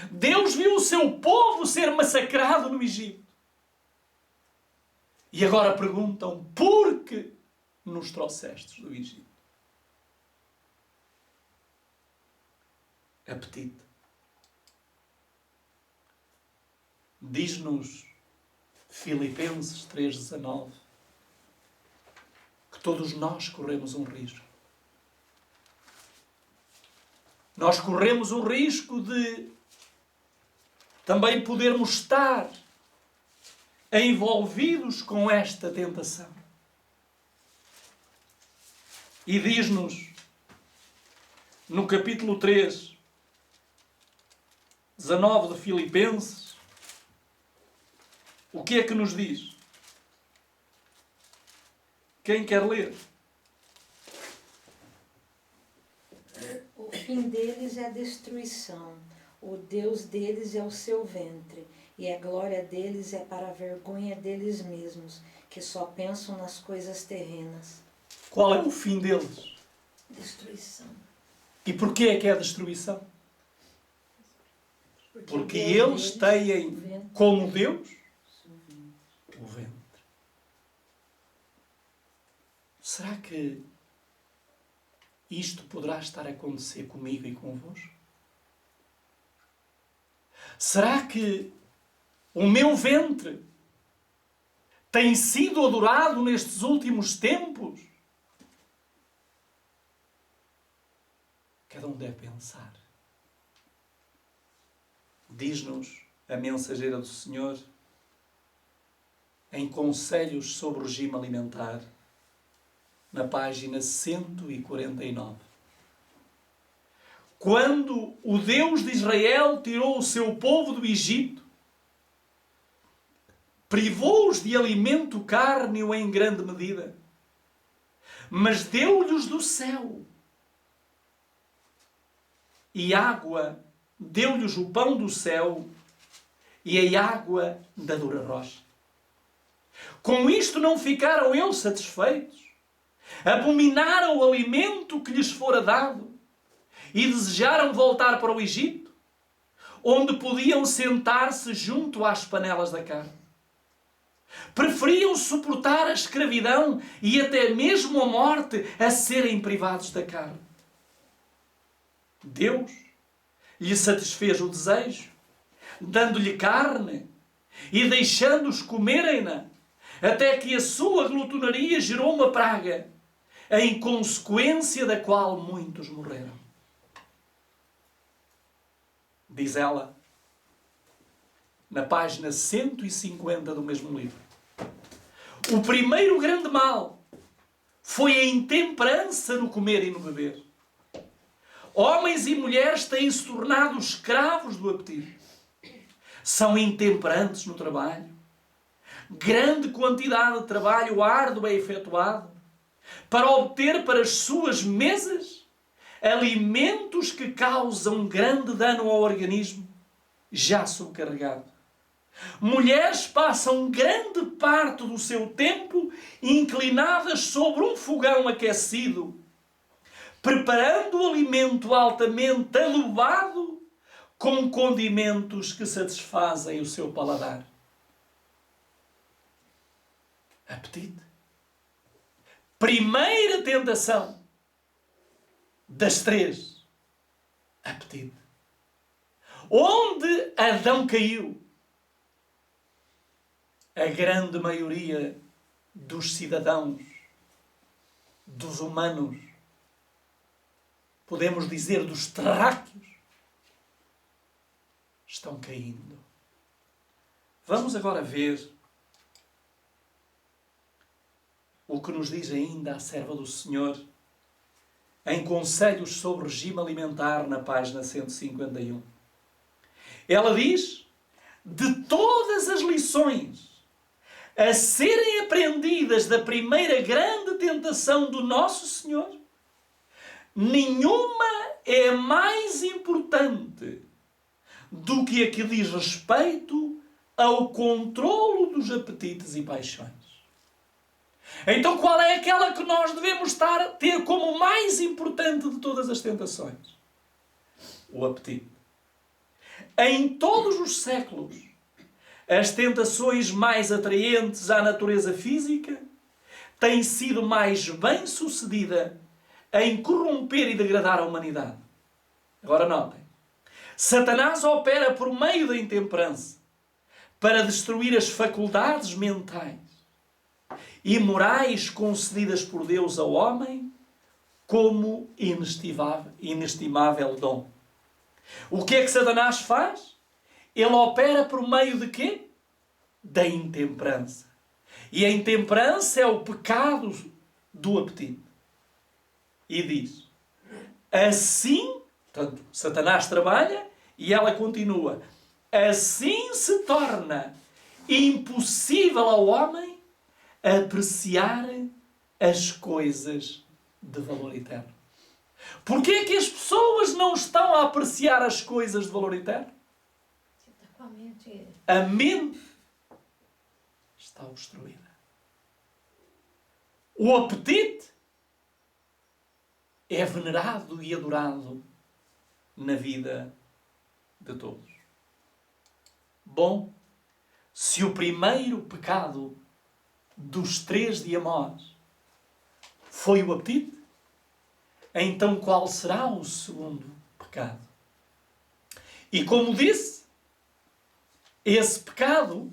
Deus viu o seu povo ser massacrado no Egito. E agora perguntam: por que nos trouxestes do Egito? Apetite. Diz-nos Filipenses 3,19 que todos nós corremos um risco. Nós corremos o risco de também podermos estar envolvidos com esta tentação. E diz-nos no capítulo 3, 19 de Filipenses, o que é que nos diz? Quem quer ler? O fim deles é a destruição, o Deus deles é o seu ventre, e a glória deles é para a vergonha deles mesmos, que só pensam nas coisas terrenas. Qual é o fim deles? Destruição. E porquê é que é a destruição? Porque Deus eles deles, têm o ventre. como Deus o ventre. Será que isto poderá estar a acontecer comigo e convosco? Será que o meu ventre tem sido adorado nestes últimos tempos? Cada um deve pensar. Diz-nos a mensageira do Senhor, em Conselhos sobre o Regime Alimentar, na página 149. Quando o Deus de Israel tirou o seu povo do Egito, privou-os de alimento cárneo em grande medida, mas deu-lhes do céu e água, deu-lhes o pão do céu e a água da dura rocha. Com isto não ficaram eles satisfeitos. Abominaram o alimento que lhes fora dado e desejaram voltar para o Egito, onde podiam sentar-se junto às panelas da carne. Preferiam suportar a escravidão e até mesmo a morte a serem privados da carne. Deus lhe satisfez o desejo, dando-lhe carne e deixando-os comerem-na, até que a sua glutonaria gerou uma praga, em consequência da qual muitos morreram. Diz ela, na página 150 do mesmo livro: o primeiro grande mal foi a intemperança no comer e no beber. Homens e mulheres têm-se tornado escravos do apetite. São intemperantes no trabalho. Grande quantidade de trabalho árduo é efetuado para obter para as suas mesas alimentos que causam grande dano ao organismo, já sobrecarregado. Mulheres passam grande parte do seu tempo inclinadas sobre um fogão aquecido, preparando o alimento altamente adubado com condimentos que satisfazem o seu paladar. Apetite. Primeira tentação das três. Apetite. Onde Adão caiu, a grande maioria dos cidadãos, dos humanos, podemos dizer dos terráqueos, estão caindo. Vamos agora ver o que nos diz ainda a serva do Senhor em Conselhos sobre Regime Alimentar, na página 151. Ela diz: de todas as lições a serem aprendidas da primeira grande tentação do Nosso Senhor, nenhuma é mais importante do que a que diz respeito ao controlo dos apetites e paixões. Então, qual é aquela que nós devemos ter como mais importante de todas as tentações? O apetite. Em todos os séculos, as tentações mais atraentes à natureza física têm sido mais bem-sucedida em corromper e degradar a humanidade. Agora notem. Satanás opera por meio da intemperança para destruir as faculdades mentais e morais concedidas por Deus ao homem como inestimável dom. O que é que Satanás faz? Ele opera por meio de quê? Da intemperança. E a intemperança é o pecado do apetite. E diz, assim, portanto, Satanás trabalha e ela continua, assim se torna impossível ao homem apreciar as coisas de valor eterno. Porquê é que as pessoas não estão a apreciar as coisas de valor eterno? A mente está obstruída. O apetite é venerado e adorado na vida de todos. Bom, se o primeiro pecado dos três de Amós foi o apetite, então qual será o segundo pecado? E como disse, esse pecado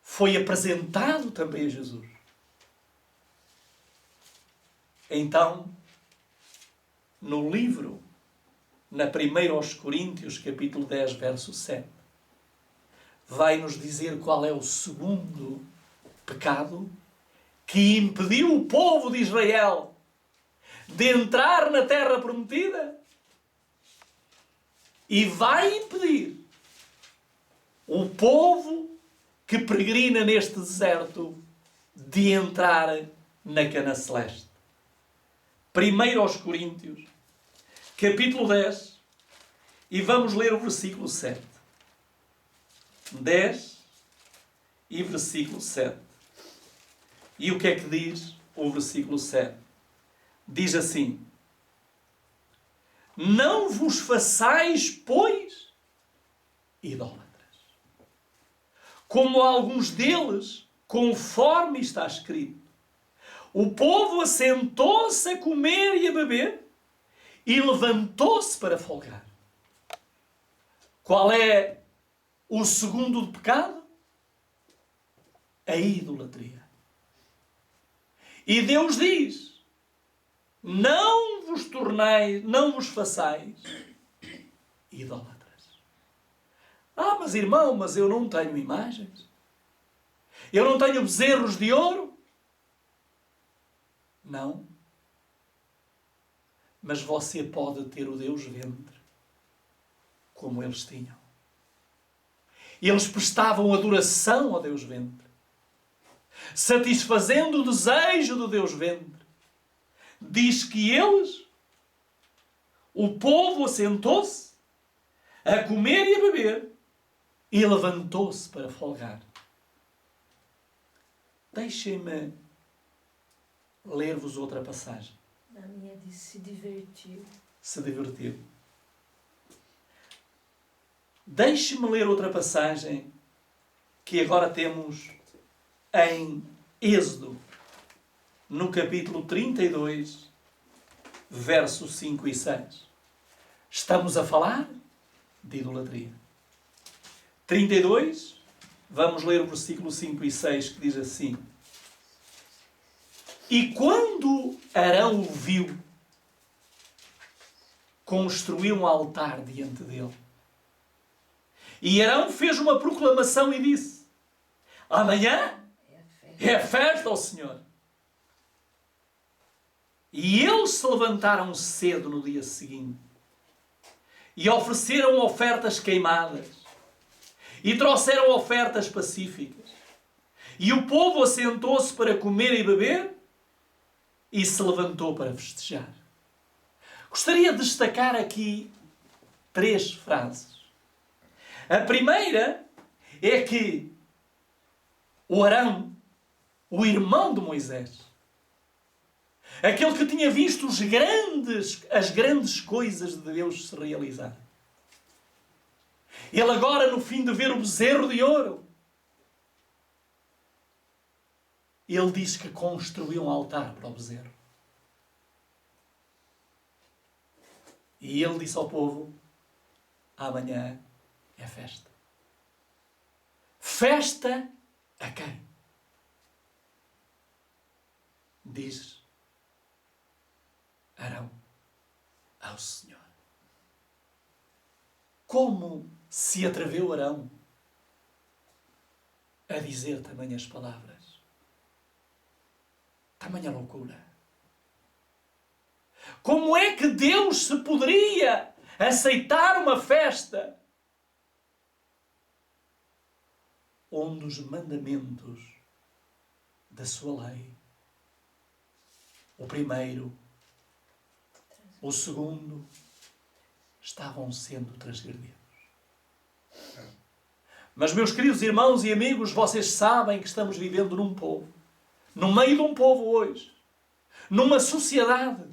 foi apresentado também a Jesus. Então, no livro, na 1 aos Coríntios, capítulo 10, verso 7, vai nos dizer qual é o segundo pecado que impediu o povo de Israel de entrar na terra prometida e vai impedir o povo que peregrina neste deserto de entrar na Cana Celeste. 1 aos Coríntios, capítulo 10, e vamos ler o versículo 7. 10 e versículo 7. E o que é que diz o versículo 7? Diz assim: não vos façais, pois, idólatras, como alguns deles, conforme está escrito. O povo assentou-se a comer e a beber e levantou-se para folgar. Qual é o segundo pecado? A idolatria. E Deus diz: não vos façais idólatras. Ah, mas irmão, mas eu não tenho imagens. Eu não tenho bezerros de ouro. Não. Mas você pode ter o Deus ventre, como eles tinham. Eles prestavam adoração ao Deus ventre, satisfazendo o desejo do Deus ventre. Diz que eles, o povo, assentou-se a comer e a beber e levantou-se para folgar. Deixem-me ler-vos outra passagem. Na minha diz se divertiu. Se divertiu. Deixe-me ler outra passagem que agora temos em Êxodo, no capítulo 32, versos 5 e 6. Estamos a falar de idolatria. 32, vamos ler o versículo 5 e 6, que diz assim: E quando Arão o viu, construiu um altar diante dele. E Arão fez uma proclamação e disse: Amanhã é festa ao Senhor. E eles se levantaram cedo no dia seguinte e ofereceram ofertas queimadas e trouxeram ofertas pacíficas. E o povo assentou-se para comer e beber e se levantou para festejar. Gostaria de destacar aqui 3 frases. A primeira é que o Arão, o irmão de Moisés, aquele que tinha visto as grandes coisas de Deus se realizar, ele agora, no fim de ver o bezerro de ouro, ele diz que construiu um altar para o bezerro. E ele disse ao povo: amanhã é festa. Festa a quem? Diz Arão: ao Senhor. Como se atreveu Arão a dizer também as palavras? Tamanha loucura. Como é que Deus se poderia aceitar uma festa onde os mandamentos da sua lei, o primeiro, o segundo, estavam sendo transgredidos? Mas, meus queridos irmãos e amigos, vocês sabem que estamos vivendo num povo, no meio de um povo hoje, numa sociedade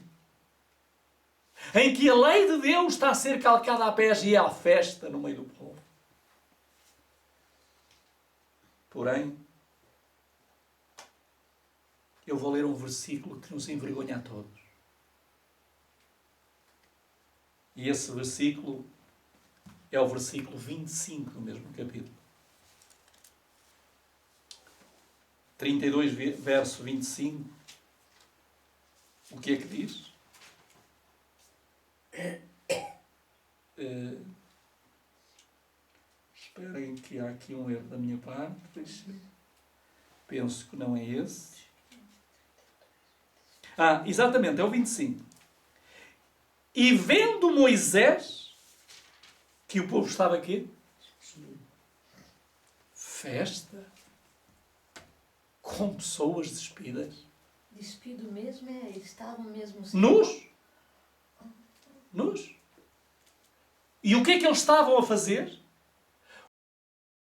em que a lei de Deus está a ser calcada a pés e há festa no meio do povo. Porém, eu vou ler um versículo que nos envergonha a todos. E esse versículo é o versículo 25 do mesmo capítulo. 32, verso 25. O que é que diz? Esperem que há aqui um erro da minha parte. Penso que não é esse. Exatamente, é o 25. E vendo Moisés que o povo estava aqui, festa, com pessoas despidas. Despido mesmo estavam mesmo... Nus. E o que é que eles estavam a fazer?